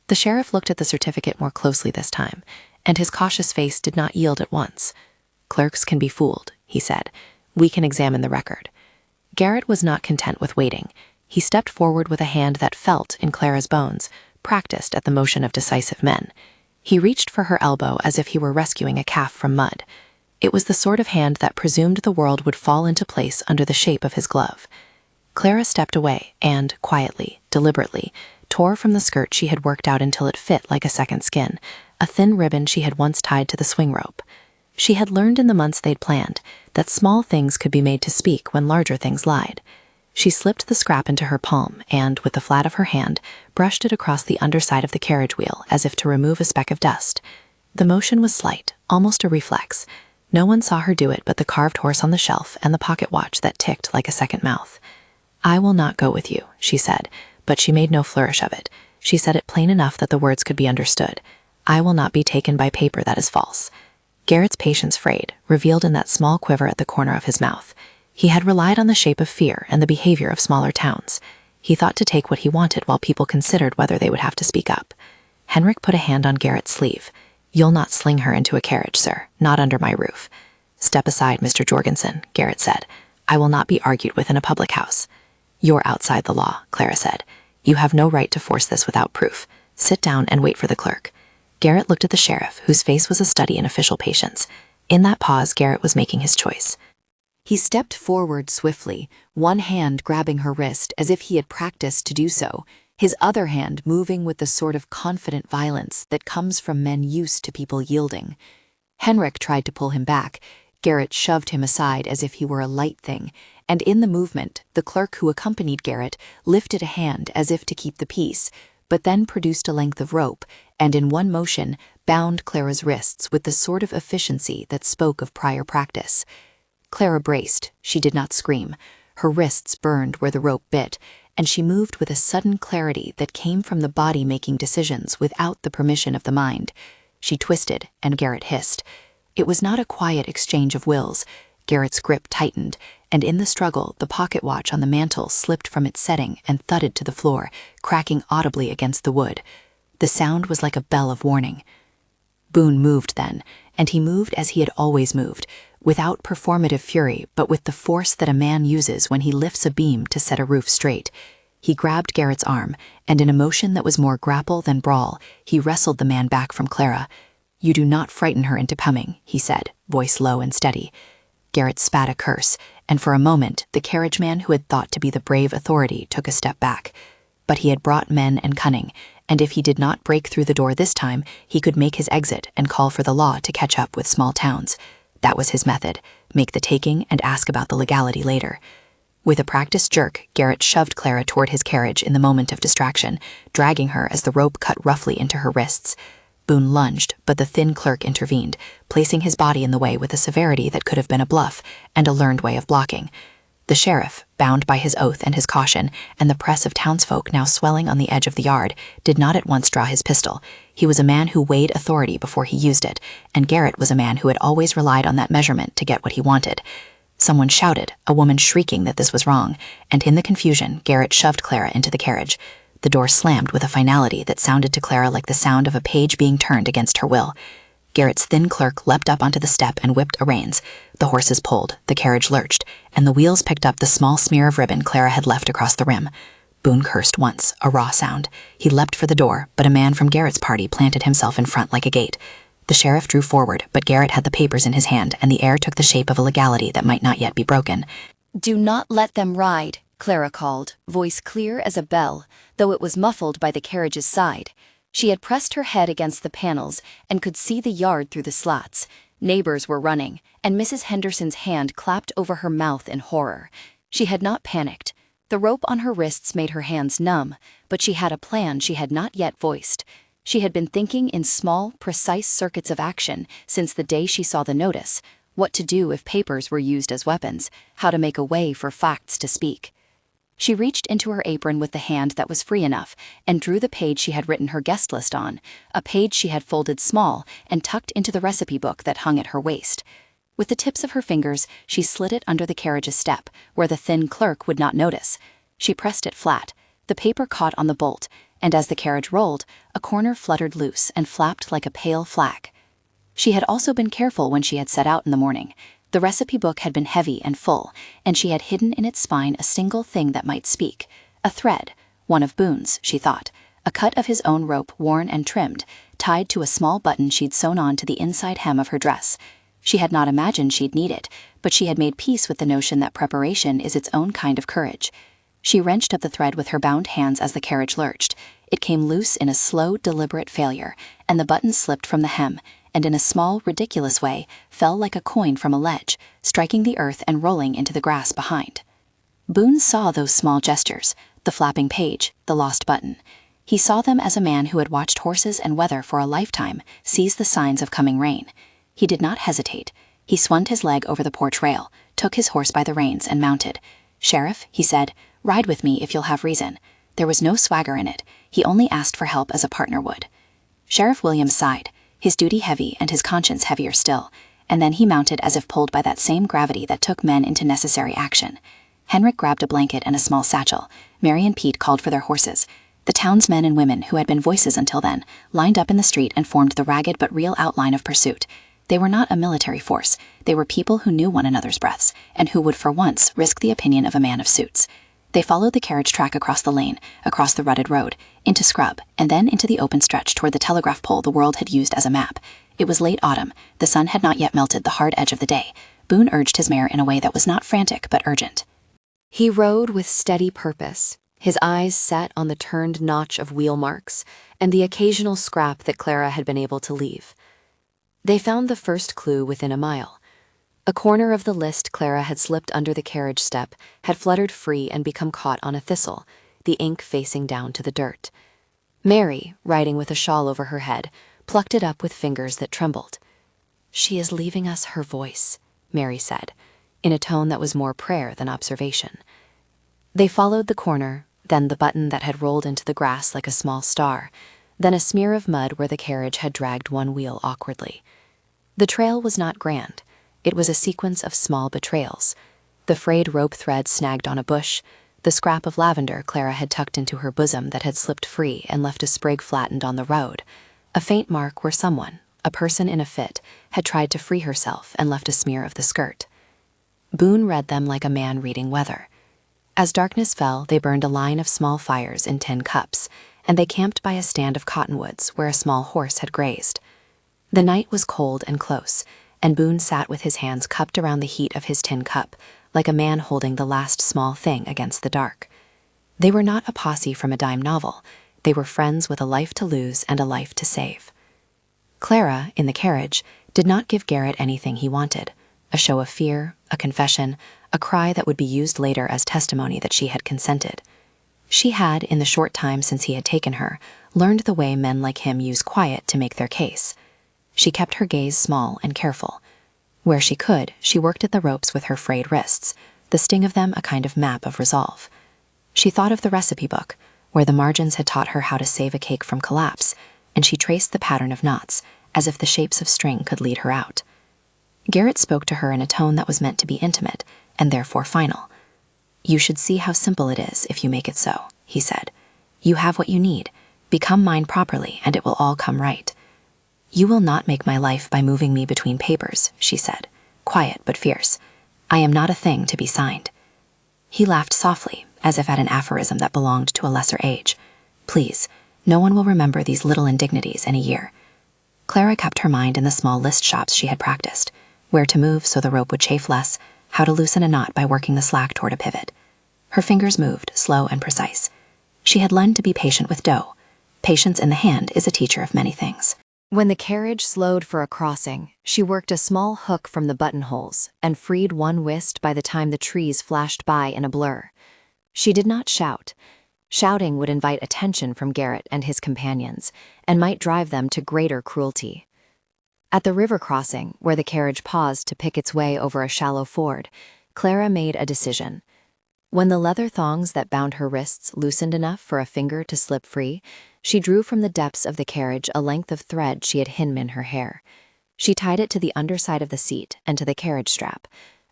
The sheriff looked at the certificate more closely this time, and his cautious face did not yield at once. "Clerks can be fooled," he said. "We can examine the record." Garrett was not content with waiting. He stepped forward with a hand that felt in Clara's bones, practiced at the motion of decisive men. He reached for her elbow as if he were rescuing a calf from mud. It was the sort of hand that presumed the world would fall into place under the shape of his glove. Clara stepped away and, quietly, deliberately, tore from the skirt she had worked out until it fit like a second skin, a thin ribbon she had once tied to the swing rope. She had learned in the months they'd planned that small things could be made to speak when larger things lied. She slipped the scrap into her palm and, with the flat of her hand, brushed it across the underside of the carriage wheel as if to remove a speck of dust. The motion was slight, almost a reflex. No one saw her do it but the carved horse on the shelf and the pocket watch that ticked like a second mouth. "I will not go with you," she said, but she made no flourish of it. She said it plain enough that the words could be understood. "I will not be taken by paper that is false." Garrett's patience frayed, revealed in that small quiver at the corner of his mouth. He had relied on the shape of fear and the behavior of smaller towns. He thought to take what he wanted while people considered whether they would have to speak up. Henrik put a hand on Garrett's sleeve. "You'll not sling her into a carriage, sir, not under my roof." "Step aside, Mr. Jorgensen," Garrett said. "I will not be argued with in a public house." "You're outside the law," Clara said. "You have no right to force this without proof. Sit down and wait for the clerk." Garrett looked at the sheriff, whose face was a study in official patience. In that pause, Garrett was making his choice. He stepped forward swiftly, one hand grabbing her wrist as if he had practiced to do so, his other hand moving with the sort of confident violence that comes from men used to people yielding. Henrik tried to pull him back. Garrett shoved him aside as if he were a light thing, and in the movement, the clerk who accompanied Garrett lifted a hand as if to keep the peace, but then produced a length of rope, and in one motion bound Clara's wrists with the sort of efficiency that spoke of prior practice. Clara braced. She did not scream. Her wrists burned where the rope bit, and she moved with a sudden clarity that came from the body making decisions without the permission of the mind. She twisted, and Garrett hissed. It was not a quiet exchange of wills. Garrett's grip tightened, and in the struggle, the pocket watch on the mantel slipped from its setting and thudded to the floor, cracking audibly against the wood. The sound was like a bell of warning. Boon moved then, and he moved as he had always moved, without performative fury, but with the force that a man uses when he lifts a beam to set a roof straight. He grabbed Garrett's arm, and in a motion that was more grapple than brawl, he wrestled the man back from Clara. "You do not frighten her into coming," he said, voice low and steady. Garrett spat a curse, and for a moment the carriage man who had thought to be the brave authority took a step back. But he had brought men and cunning, and if he did not break through the door this time, he could make his exit and call for the law to catch up with small towns. That was his method, make the taking and ask about the legality later. With a practiced jerk, Garrett shoved Clara toward his carriage in the moment of distraction, dragging her as the rope cut roughly into her wrists. Boon lunged, but the thin clerk intervened, placing his body in the way with a severity that could have been a bluff and a learned way of blocking. The sheriff, bound by his oath and his caution, and the press of townsfolk now swelling on the edge of the yard, did not at once draw his pistol. He was a man who weighed authority before he used it, and Garrett was a man who had always relied on that measurement to get what he wanted. Someone shouted, a woman shrieking that this was wrong, and in the confusion, Garrett shoved Clara into the carriage. The door slammed with a finality that sounded to Clara like the sound of a page being turned against her will. Garrett's thin clerk leapt up onto the step and whipped a reins. The horses pulled, the carriage lurched, and the wheels picked up the small smear of ribbon Clara had left across the rim. Boon cursed once, a raw sound. He leapt for the door, but a man from Garrett's party planted himself in front like a gate. The sheriff drew forward, but Garrett had the papers in his hand, and the air took the shape of a legality that might not yet be broken. "Do not let them ride," Clara called, voice clear as a bell, though it was muffled by the carriage's side. She had pressed her head against the panels and could see the yard through the slats. Neighbors were running, and Mrs. Henderson's hand clapped over her mouth in horror. She had not panicked. The rope on her wrists made her hands numb, but she had a plan she had not yet voiced. She had been thinking in small, precise circuits of action since the day she saw the notice: what to do if papers were used as weapons, how to make a way for facts to speak. She reached into her apron with the hand that was free enough and drew the page she had written her guest list on, a page she had folded small and tucked into the recipe book that hung at her waist. With the tips of her fingers, she slid it under the carriage's step, where the thin clerk would not notice. She pressed it flat. The paper caught on the bolt, and as the carriage rolled, a corner fluttered loose and flapped like a pale flag. She had also been careful when she had set out in the morning. The recipe book had been heavy and full, and she had hidden in its spine a single thing that might speak. A thread, one of Boone's, she thought, a cut of his own rope worn and trimmed, tied to a small button she'd sewn on to the inside hem of her dress. She had not imagined she'd need it, but she had made peace with the notion that preparation is its own kind of courage. She wrenched at the thread with her bound hands as the carriage lurched. It came loose in a slow, deliberate failure, and the button slipped from the hem, and in a small, ridiculous way, fell like a coin from a ledge, striking the earth and rolling into the grass behind. Boone saw those small gestures, the flapping page, the lost button. He saw them as a man who had watched horses and weather for a lifetime sees the signs of coming rain. He did not hesitate. He swung his leg over the porch rail, took his horse by the reins, and mounted. "Sheriff," he said, "ride with me if you'll have reason." There was no swagger in it. He only asked for help as a partner would. Sheriff Williams sighed, his duty heavy and his conscience heavier still, and then he mounted as if pulled by that same gravity that took men into necessary action. Henrik grabbed a blanket and a small satchel. Mary and Pete called for their horses. The townsmen and women, who had been voices until then, lined up in the street and formed the ragged but real outline of pursuit. They were not a military force. They were people who knew one another's breaths, and who would for once risk the opinion of a man of suits. They followed the carriage track across the lane, across the rutted road, into scrub, and then into the open stretch toward the telegraph pole the world had used as a map. It was late autumn. The sun had not yet melted the hard edge of the day. Boone urged his mare in a way that was not frantic but urgent. He rode with steady purpose, his eyes set on the turned notch of wheel marks and the occasional scrap that Clara had been able to leave. They found the first clue within a mile. A corner of the list Clara had slipped under the carriage step had fluttered free and become caught on a thistle, the ink facing down to the dirt. Mary, riding with a shawl over her head, plucked it up with fingers that trembled. "She is leaving us her voice," Mary said, in a tone that was more prayer than observation. They followed the corner, then the button that had rolled into the grass like a small star, then a smear of mud where the carriage had dragged one wheel awkwardly. The trail was not grand. It was a sequence of small betrayals. The frayed rope thread snagged on a bush, the scrap of lavender Clara had tucked into her bosom that had slipped free and left a sprig flattened on the road, a faint mark where someone, a person in a fit, had tried to free herself and left a smear of the skirt. Boone read them like a man reading weather. As darkness fell, they burned a line of small fires in tin cups, and they camped by a stand of cottonwoods where a small horse had grazed. The night was cold and close, and Boone sat with his hands cupped around the heat of his tin cup, like a man holding the last small thing against the dark. They were not a posse from a dime novel. They were friends with a life to lose and a life to save. Clara, in the carriage, did not give Garrett anything he wanted: a show of fear, a confession, a cry that would be used later as testimony that she had consented. She had, in the short time since he had taken her, learned the way men like him use quiet to make their case. She kept her gaze small and careful. Where she could, she worked at the ropes with her frayed wrists, the sting of them a kind of map of resolve. She thought of the recipe book, where the margins had taught her how to save a cake from collapse, and she traced the pattern of knots, as if the shapes of string could lead her out. Garrett spoke to her in a tone that was meant to be intimate, and therefore final. "You should see how simple it is if you make it so," he said. "You have what you need. Become mine properly, and it will all come right." "You will not make my life by moving me between papers," she said, quiet but fierce. "I am not a thing to be signed." He laughed softly, as if at an aphorism that belonged to a lesser age. "Please, no one will remember these little indignities in a year." Clara kept her mind in the small list shops she had practiced: where to move so the rope would chafe less, how to loosen a knot by working the slack toward a pivot. Her fingers moved, slow and precise. She had learned to be patient with dough. Patience in the hand is a teacher of many things. When the carriage slowed for a crossing, she worked a small hook from the buttonholes and freed one wrist by the time the trees flashed by in a blur. She did not shout. Shouting would invite attention from Garrett and his companions and might drive them to greater cruelty. At the river crossing, where the carriage paused to pick its way over a shallow ford, Clara made a decision. When the leather thongs that bound her wrists loosened enough for a finger to slip free, she drew from the depths of the carriage a length of thread she had hidden in her hair. She tied it to the underside of the seat and to the carriage strap,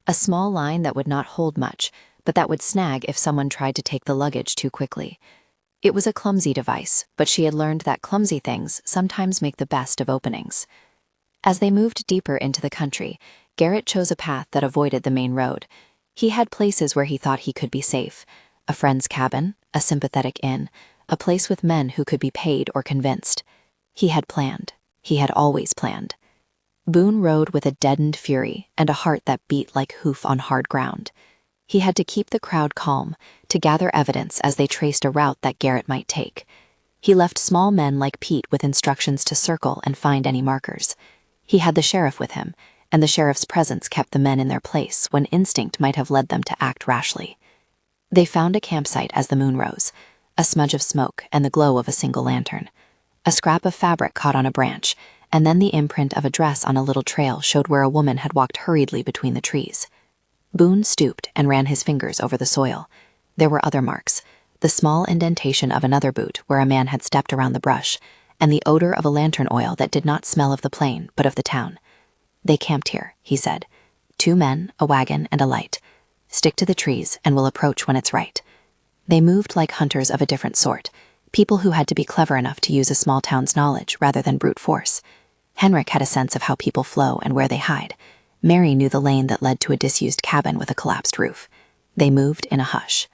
a small line that would not hold much, but that would snag if someone tried to take the luggage too quickly. It was a clumsy device, but she had learned that clumsy things sometimes make the best of openings. As they moved deeper into the country, Garrett chose a path that avoided the main road. He had places where he thought he could be safe: a friend's cabin, a sympathetic inn, a place with men who could be paid or convinced. He had planned. He had always planned. Boone rode with a deadened fury and a heart that beat like hoof on hard ground. He had to keep the crowd calm, to gather evidence as they traced a route that Garrett might take. He left small men like Pete with instructions to circle and find any markers. He had the sheriff with him, and the sheriff's presence kept the men in their place when instinct might have led them to act rashly. They found a campsite as the moon rose, a smudge of smoke and the glow of a single lantern. A scrap of fabric caught on a branch, and then the imprint of a dress on a little trail showed where a woman had walked hurriedly between the trees. Boone stooped and ran his fingers over the soil. There were other marks, the small indentation of another boot where a man had stepped around the brush, and the odor of a lantern oil that did not smell of the plain but of the town. "They camped here," he said. "2 men, a wagon, and a light. Stick to the trees and we'll approach when it's right." They moved like hunters of a different sort, people who had to be clever enough to use a small town's knowledge rather than brute force. Henrik had a sense of how people flow and where they hide. Mary knew the lane that led to a disused cabin with a collapsed roof. They moved in a hush.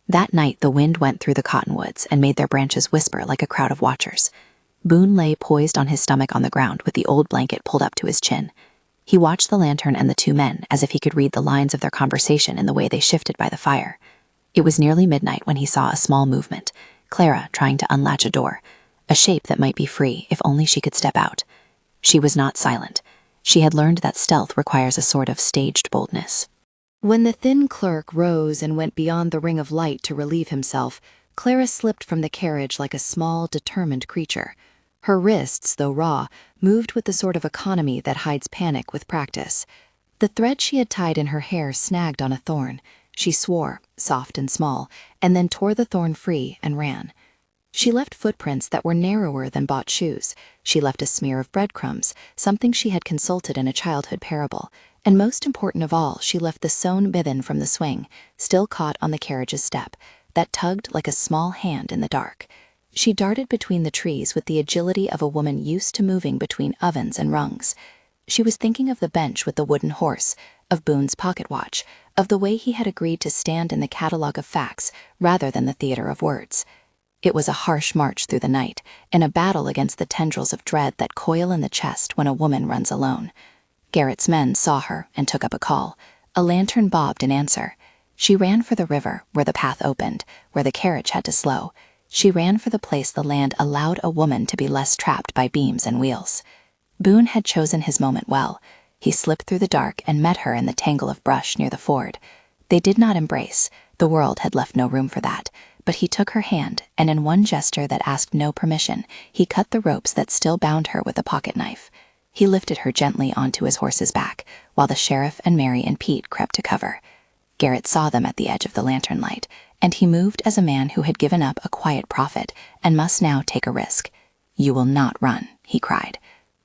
That night the wind went through the cottonwoods and made their branches whisper like a crowd of watchers. Boone lay poised on his stomach on the ground with the old blanket pulled up to his chin. He watched the lantern and the 2 men as if he could read the lines of their conversation in the way they shifted by the fire. It was nearly midnight when he saw a small movement, Clara trying to unlatch a door, a shape that might be free if only she could step out. She was not silent. She had learned that stealth requires a sort of staged boldness. When the thin clerk rose and went beyond the ring of light to relieve himself, Clara slipped from the carriage like a small, determined creature. Her wrists, though raw, moved with the sort of economy that hides panic with practice. The thread she had tied in her hair snagged on a thorn. She swore, soft and small, and then tore the thorn free and ran. She left footprints that were narrower than bought shoes. She left a smear of breadcrumbs, something she had consulted in a childhood parable. And most important of all, she left the sewn bibbon from the swing, still caught on the carriage's step, that tugged like a small hand in the dark. She darted between the trees with the agility of a woman used to moving between ovens and rungs. She was thinking of the bench with the wooden horse, of Boone's pocket watch, of the way he had agreed to stand in the catalogue of facts rather than the theater of words. It was a harsh march through the night, and a battle against the tendrils of dread that coil in the chest when a woman runs alone. Garrett's men saw her and took up a call. A lantern bobbed in answer. She ran for the river, where the path opened, where the carriage had to slow. She ran for the place the land allowed a woman to be less trapped by beams and wheels. Boone had chosen his moment well. He slipped through the dark and met her in the tangle of brush near the ford. They did not embrace. The world had left no room for that. But he took her hand, and in one gesture that asked no permission, he cut the ropes that still bound her with a pocket knife. He lifted her gently onto his horse's back, while the sheriff and Mary and Pete crept to cover. Garrett saw them at the edge of the lantern light, and he moved as a man who had given up a quiet profit and must now take a risk. "You will not run," he cried.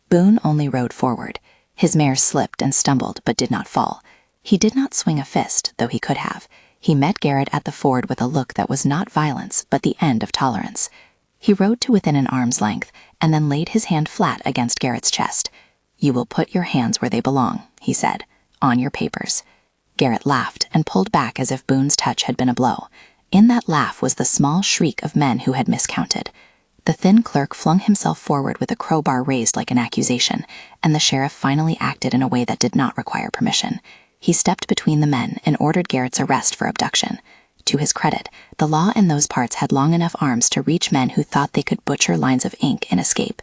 Boone only rode forward. His mare slipped and stumbled but did not fall. He did not swing a fist, though he could have. He met Garrett at the ford with a look that was not violence but the end of tolerance. He rode to within an arm's length and then laid his hand flat against Garrett's chest. "You will put your hands where they belong," he said, "on your papers." Garrett laughed and pulled back as if Boone's touch had been a blow. In that laugh was the small shriek of men who had miscounted. The thin clerk flung himself forward with a crowbar raised like an accusation, and the sheriff finally acted in a way that did not require permission. He stepped between the men and ordered Garrett's arrest for abduction. to his credit, the law in those parts had long enough arms to reach men who thought they could butcher lines of ink and escape.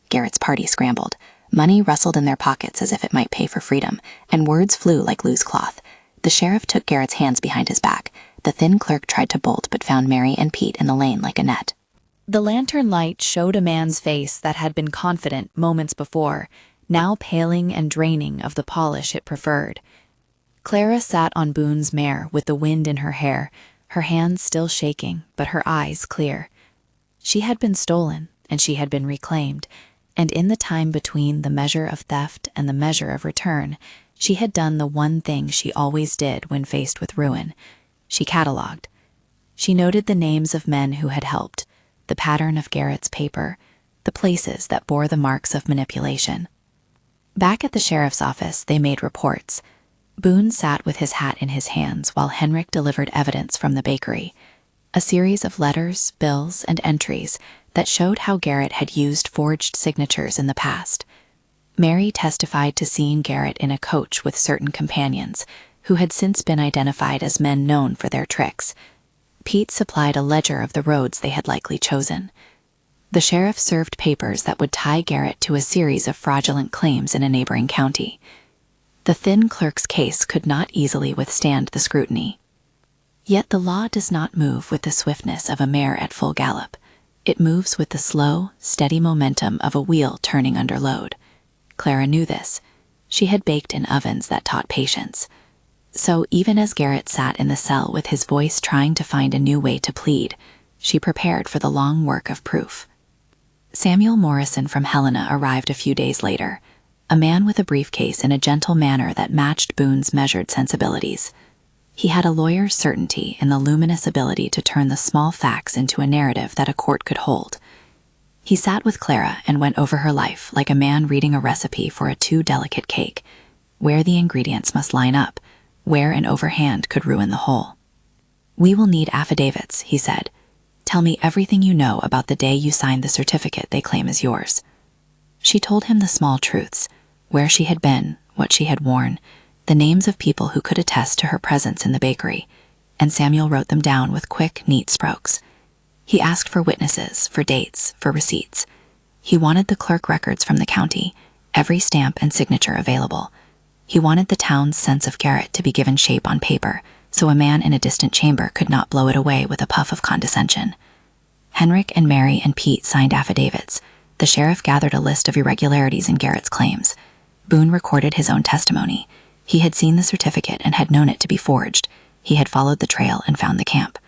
Garrett's party scrambled. Money rustled in their pockets as if it might pay for freedom, and words flew like loose cloth. The sheriff took Garrett's hands behind his back. The thin clerk tried to bolt but found Mary and Pete in the lane like a net. The lantern light showed a man's face that had been confident moments before, now paling and draining of the polish it preferred. Clara sat on Boone's mare with the wind in her hair, her hands still shaking, but her eyes clear. She had been stolen, and she had been reclaimed, and in the time between the measure of theft and the measure of return, she had done the one thing she always did when faced with ruin. She catalogued. She noted the names of men who had helped, the pattern of Garrett's paper, the places that bore the marks of manipulation. Back at the sheriff's office, they made reports. Boone sat with his hat in his hands while Henrik delivered evidence from the bakery, a series of letters, bills, and entries that showed how Garrett had used forged signatures in the past. Mary testified to seeing Garrett in a coach with certain companions, who had since been identified as men known for their tricks. Pete supplied a ledger of the roads they had likely chosen. The sheriff served papers that would tie Garrett to a series of fraudulent claims in a neighboring county. The thin clerk's case could not easily withstand the scrutiny. Yet the law does not move with the swiftness of a mare at full gallop. It moves with the slow, steady momentum of a wheel turning under load. Clara knew this. She had baked in ovens that taught patience. So even as Garrett sat in the cell with his voice trying to find a new way to plead, she prepared for the long work of proof. Samuel Morrison from Helena arrived a few days later, a man with a briefcase in a gentle manner that matched Boone's measured sensibilities. He had a lawyer's certainty in the luminous ability to turn the small facts into a narrative that a court could hold. He sat with Clara and went over her life like a man reading a recipe for a too delicate cake, where the ingredients must line up, where an overhand could ruin the whole. "We will need affidavits," he said. "Tell me everything you know about the day you signed the certificate they claim is yours." She told him the small truths, where she had been, what she had worn, the names of people who could attest to her presence in the bakery, and Samuel wrote them down with quick, neat strokes. He asked for witnesses, for dates, for receipts. He wanted the clerk records from the county, every stamp and signature available. He wanted the town's sense of Garrett to be given shape on paper, so a man in a distant chamber could not blow it away with a puff of condescension. Henrik and Mary and Pete signed affidavits. The sheriff gathered a list of irregularities in Garrett's claims. Boone recorded his own testimony. He had seen the certificate and had known it to be forged. He had followed the trail and found the camp.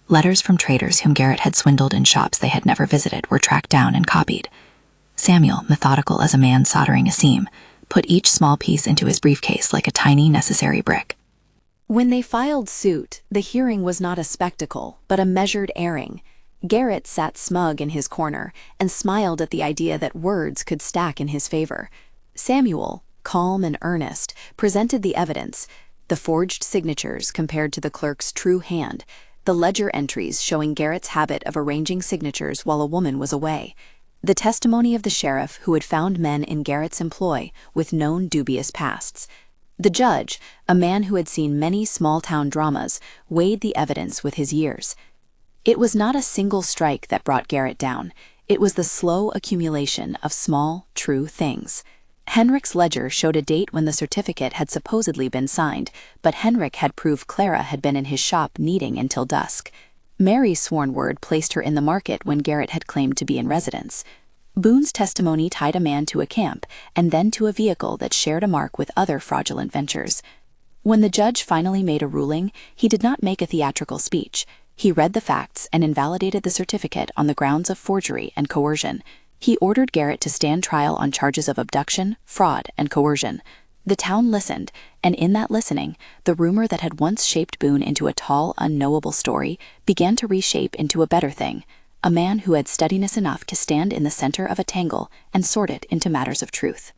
Letters from traders whom Garrett had swindled in shops they had never visited were tracked down and copied. Samuel, methodical as a man soldering a seam, put each small piece into his briefcase like a tiny necessary brick. When they filed suit, the hearing was not a spectacle, but a measured airing. Garrett sat smug in his corner and smiled at the idea that words could stack in his favor. Samuel, calm and earnest, presented the evidence, the forged signatures compared to the clerk's true hand, the ledger entries showing Garrett's habit of arranging signatures while a woman was away, the testimony of the sheriff who had found men in Garrett's employ with known dubious pasts. The judge, a man who had seen many small-town dramas, weighed the evidence with his years. It was not a single strike that brought Garrett down. It was the slow accumulation of small, true things. Henrik's ledger showed a date when the certificate had supposedly been signed, but Henrik had proved Clara had been in his shop kneading until dusk. Mary's sworn word placed her in the market when Garrett had claimed to be in residence. Boone's testimony tied a man to a camp and then to a vehicle that shared a mark with other fraudulent ventures. When the judge finally made a ruling, he did not make a theatrical speech. He read the facts and invalidated the certificate on the grounds of forgery and coercion. He ordered Garrett to stand trial on charges of abduction, fraud, and coercion. The town listened, and in that listening, the rumor that had once shaped Boone into a tall, unknowable story began to reshape into a better thing, a man who had steadiness enough to stand in the center of a tangle and sort it into matters of truth.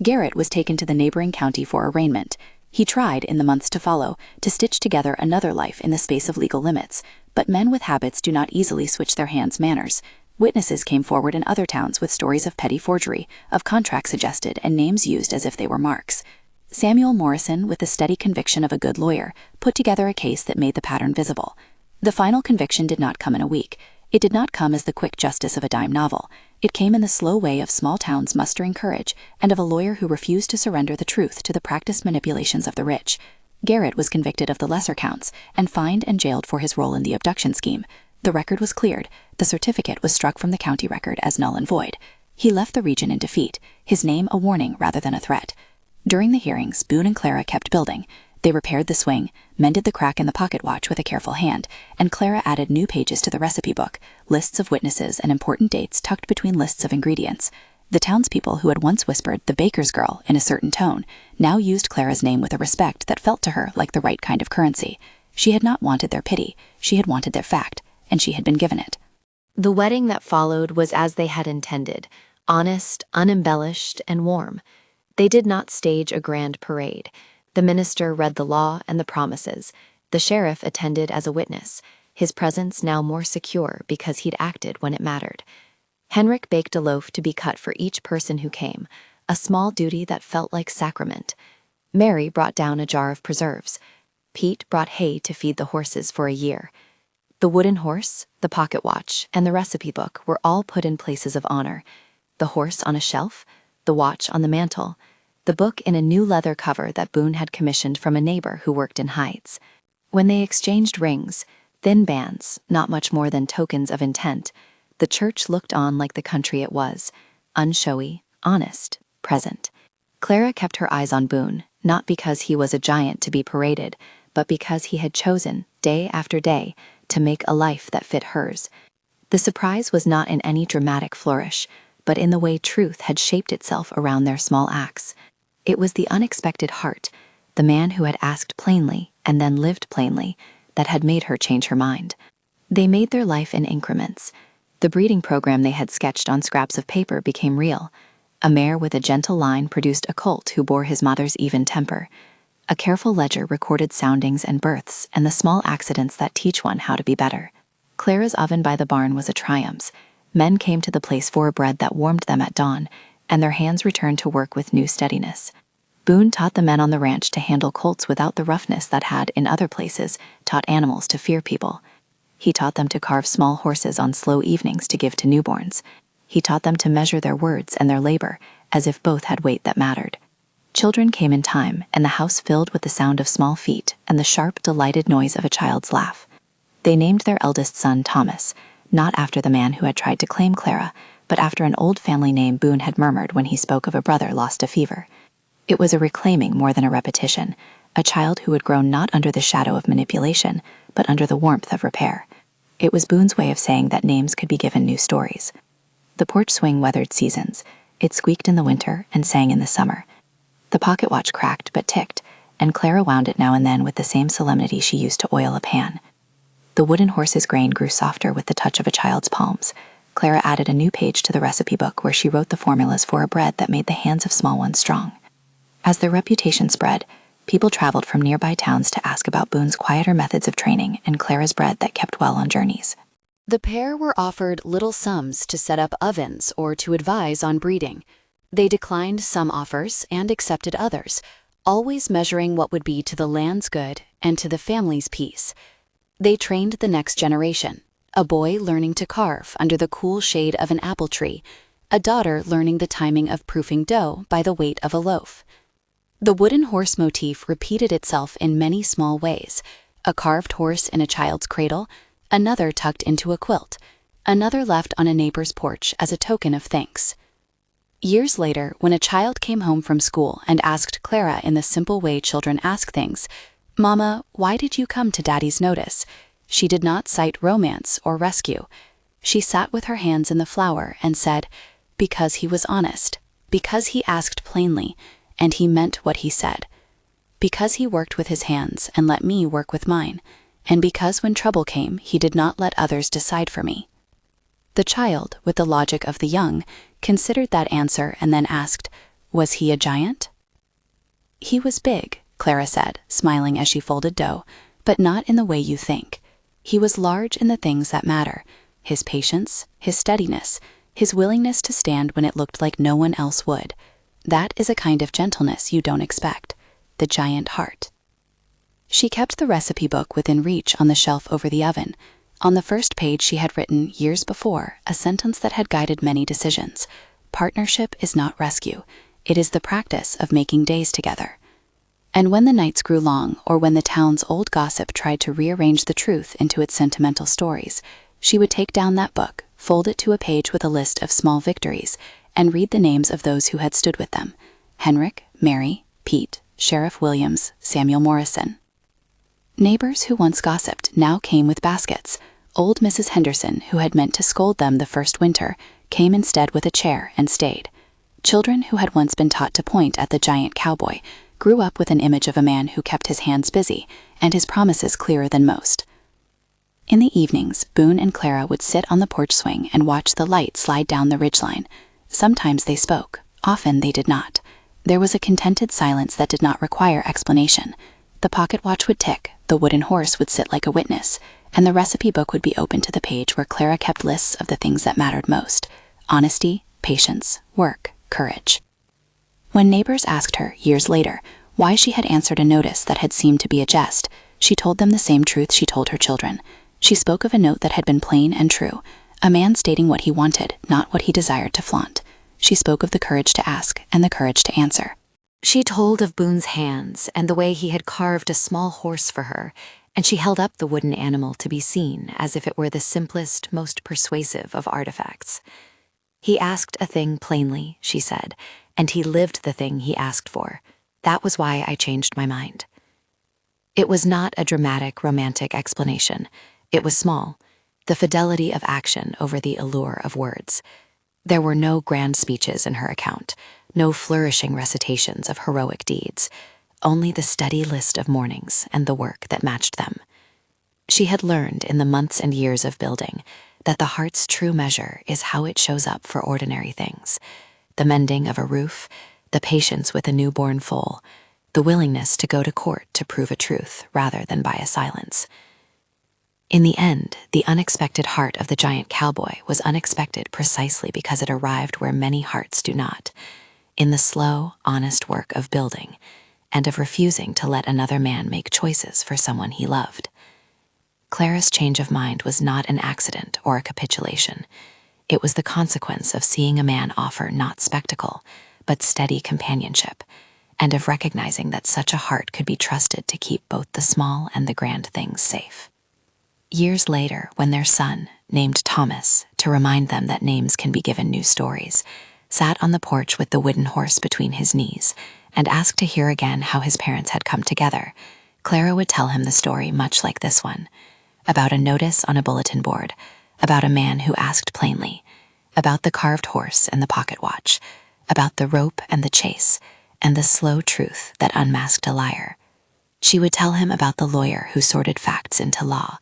Garrett was taken to the neighboring county for arraignment. He tried, in the months to follow, to stitch together another life in the space of legal limits, but men with habits do not easily switch their hands' manners. Witnesses came forward in other towns with stories of petty forgery, of contracts suggested and names used as if they were marks. Samuel Morrison, with the steady conviction of a good lawyer, put together a case that made the pattern visible. The final conviction did not come in a week. It did not come as the quick justice of a dime novel. It came in the slow way of small towns mustering courage and of a lawyer who refused to surrender the truth to the practiced manipulations of the rich. Garrett was convicted of the lesser counts and fined and jailed for his role in the abduction scheme. The record was cleared. The certificate was struck from the county record as null and void. He left the region in defeat, his name a warning rather than a threat. During the hearings, Boon and Clara kept building. They repaired the swing, mended the crack in the pocket watch with a careful hand, and Clara added new pages to the recipe book, lists of witnesses and important dates tucked between lists of ingredients. The townspeople who had once whispered "the baker's girl" in a certain tone now used Clara's name with a respect that felt to her like the right kind of currency. She had not wanted their pity, she had wanted their fact, and she had been given it. The wedding that followed was as they had intended, honest, unembellished, and warm. They did not stage a grand parade. The minister read the law and the promises. The sheriff attended as a witness, his presence now more secure because he'd acted when it mattered. Henrik baked a loaf to be cut for each person who came, a small duty that felt like sacrament. Mary brought down a jar of preserves. Pete brought hay to feed the horses for a year. The wooden horse, the pocket watch, and the recipe book were all put in places of honor. The horse on a shelf, the watch on the mantle, the book in a new leather cover that Boon had commissioned from a neighbor who worked in hides. When they exchanged rings, thin bands, not much more than tokens of intent, the church looked on like the country it was, unshowy, honest, present. Clara kept her eyes on Boon, not because he was a giant to be paraded, but because he had chosen, day after day, to make a life that fit hers. The surprise was not in any dramatic flourish, but in the way truth had shaped itself around their small acts. It was the unexpected heart, the man who had asked plainly and then lived plainly, that had made her change her mind. They made their life in increments. The breeding program they had sketched on scraps of paper became real. A mare with a gentle line produced a colt who bore his mother's even temper. A careful ledger recorded soundings and births and the small accidents that teach one how to be better. Clara's oven by the barn was a triumph. Men came to the place for a bread that warmed them at dawn, and their hands returned to work with new steadiness. Boon taught the men on the ranch to handle colts without the roughness that had, in other places, taught animals to fear people. He taught them to carve small horses on slow evenings to give to newborns. He taught them to measure their words and their labor, as if both had weight that mattered. Children came in time, and the house filled with the sound of small feet and the sharp, delighted noise of a child's laugh. They named their eldest son Thomas, not after the man who had tried to claim Clara, but after an old family name Boon had murmured when he spoke of a brother lost to fever. It was a reclaiming more than a repetition, a child who had grown not under the shadow of manipulation, but under the warmth of repair. It was Boon's way of saying that names could be given new stories. The porch swing weathered seasons. It squeaked in the winter and sang in the summer. The pocket watch cracked but ticked, and Clara wound it now and then with the same solemnity she used to oil a pan. The wooden horse's grain grew softer with the touch of a child's palms. Clara added a new page to the recipe book where she wrote the formulas for a bread that made the hands of small ones strong. As their reputation spread, people traveled from nearby towns to ask about Boon's quieter methods of training and Clara's bread that kept well on journeys. The pair were offered little sums to set up ovens or to advise on breeding. They declined some offers and accepted others, always measuring what would be to the land's good and to the family's peace. They trained the next generation, a boy learning to carve under the cool shade of an apple tree, a daughter learning the timing of proofing dough by the weight of a loaf. The wooden horse motif repeated itself in many small ways, a carved horse in a child's cradle, another tucked into a quilt, another left on a neighbor's porch as a token of thanks. Years later, when a child came home from school and asked Clara in the simple way children ask things, "Mama, why did you come to Daddy's notice?" she did not cite romance or rescue. She sat with her hands in the flour and said, "Because he was honest, because he asked plainly, and he meant what he said. Because he worked with his hands and let me work with mine, and because when trouble came, he did not let others decide for me." The child, with the logic of the young, considered that answer and then asked, "Was he a giant?" "He was big," Clara said, smiling as she folded dough, "but not in the way you think. He was large in the things that matter, his patience, his steadiness, his willingness to stand when it looked like no one else would. That is a kind of gentleness you don't expect, the giant heart." She kept the recipe book within reach on the shelf over the oven. On the first page she had written, years before, a sentence that had guided many decisions. Partnership is not rescue. It is the practice of making days together. And when the nights grew long, or when the town's old gossip tried to rearrange the truth into its sentimental stories, she would take down that book, fold it to a page with a list of small victories, and read the names of those who had stood with them: Henrik, Mary, Pete, Sheriff Williams, Samuel Morrison. Neighbors who once gossiped now came with baskets. Old Mrs. Henderson, who had meant to scold them the first winter, came instead with a chair and stayed. Children who had once been taught to point at the giant cowboy grew up with an image of a man who kept his hands busy and his promises clearer than most. In the evenings, Boon and Clara would sit on the porch swing and watch the light slide down the ridgeline. Sometimes they spoke, often they did not. There was a contented silence that did not require explanation. The pocket watch would tick, the wooden horse would sit like a witness, and the recipe book would be open to the page where Clara kept lists of the things that mattered most: honesty, patience, work, courage. When neighbors asked her, years later, why she had answered a notice that had seemed to be a jest, she told them the same truth she told her children. She spoke of a note that had been plain and true, a man stating what he wanted, not what he desired to flaunt. She spoke of the courage to ask and the courage to answer. She told of Boone's hands and the way he had carved a small horse for her, and she held up the wooden animal to be seen as if it were the simplest, most persuasive of artifacts. He asked a thing plainly, she said, and he lived the thing he asked for. That was why I changed my mind. It was not a dramatic, romantic explanation. It was small, the fidelity of action over the allure of words. There were no grand speeches in her account, no flourishing recitations of heroic deeds, only the steady list of mornings and the work that matched them. She had learned in the months and years of building that the heart's true measure is how it shows up for ordinary things: the mending of a roof, the patience with a newborn foal, the willingness to go to court to prove a truth rather than by a silence. In the end, the unexpected heart of the giant cowboy was unexpected precisely because it arrived where many hearts do not, in the slow, honest work of building and of refusing to let another man make choices for someone he loved. Clara's change of mind was not an accident or a capitulation. It was the consequence of seeing a man offer not spectacle, but steady companionship, and of recognizing that such a heart could be trusted to keep both the small and the grand things safe. Years later, when their son, named Thomas, to remind them that names can be given new stories, sat on the porch with the wooden horse between his knees and asked to hear again how his parents had come together, Clara would tell him the story much like this one, about a notice on a bulletin board, about a man who asked plainly, about the carved horse and the pocket watch, about the rope and the chase, and the slow truth that unmasked a liar. She would tell him about the lawyer who sorted facts into law,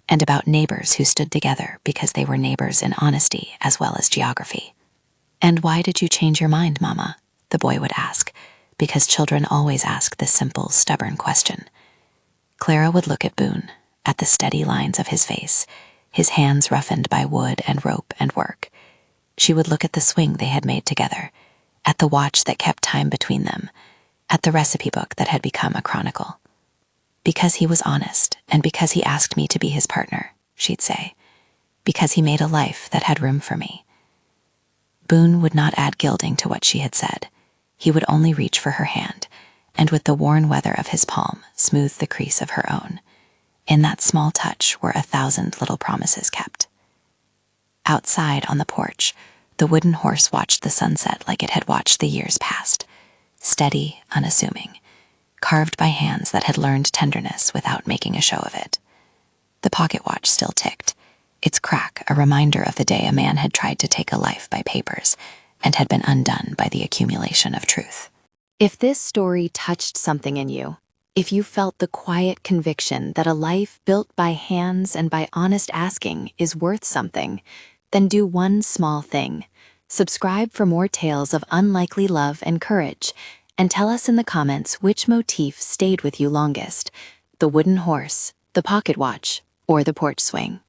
and about neighbors who stood together because they were neighbors in honesty as well as geography. "And why did you change your mind, Mama?" the boy would ask, because children always ask this simple, stubborn question. Clara would look at Boon, at the steady lines of his face, his hands roughened by wood and rope and work. She would look at the swing they had made together, at the watch that kept time between them, at the recipe book that had become a chronicle. "Because he was honest, and because he asked me to be his partner," she'd say. "Because he made a life that had room for me." Boon would not add gilding to what she had said. He would only reach for her hand, and with the worn weather of his palm, smooth the crease of her own. In that small touch were 1,000 little promises kept. Outside on the porch, the wooden horse watched the sunset like it had watched the years past, steady, unassuming, carved by hands that had learned tenderness without making a show of it. The pocket watch still ticked, its crack a reminder of the day a man had tried to take a life by papers and had been undone by the accumulation of truth. If this story touched something in you, if you felt the quiet conviction that a life built by hands and by honest asking is worth something, then do one small thing. Subscribe for more tales of unlikely love and courage, and tell us in the comments which motif stayed with you longest: the wooden horse, the pocket watch, or the porch swing.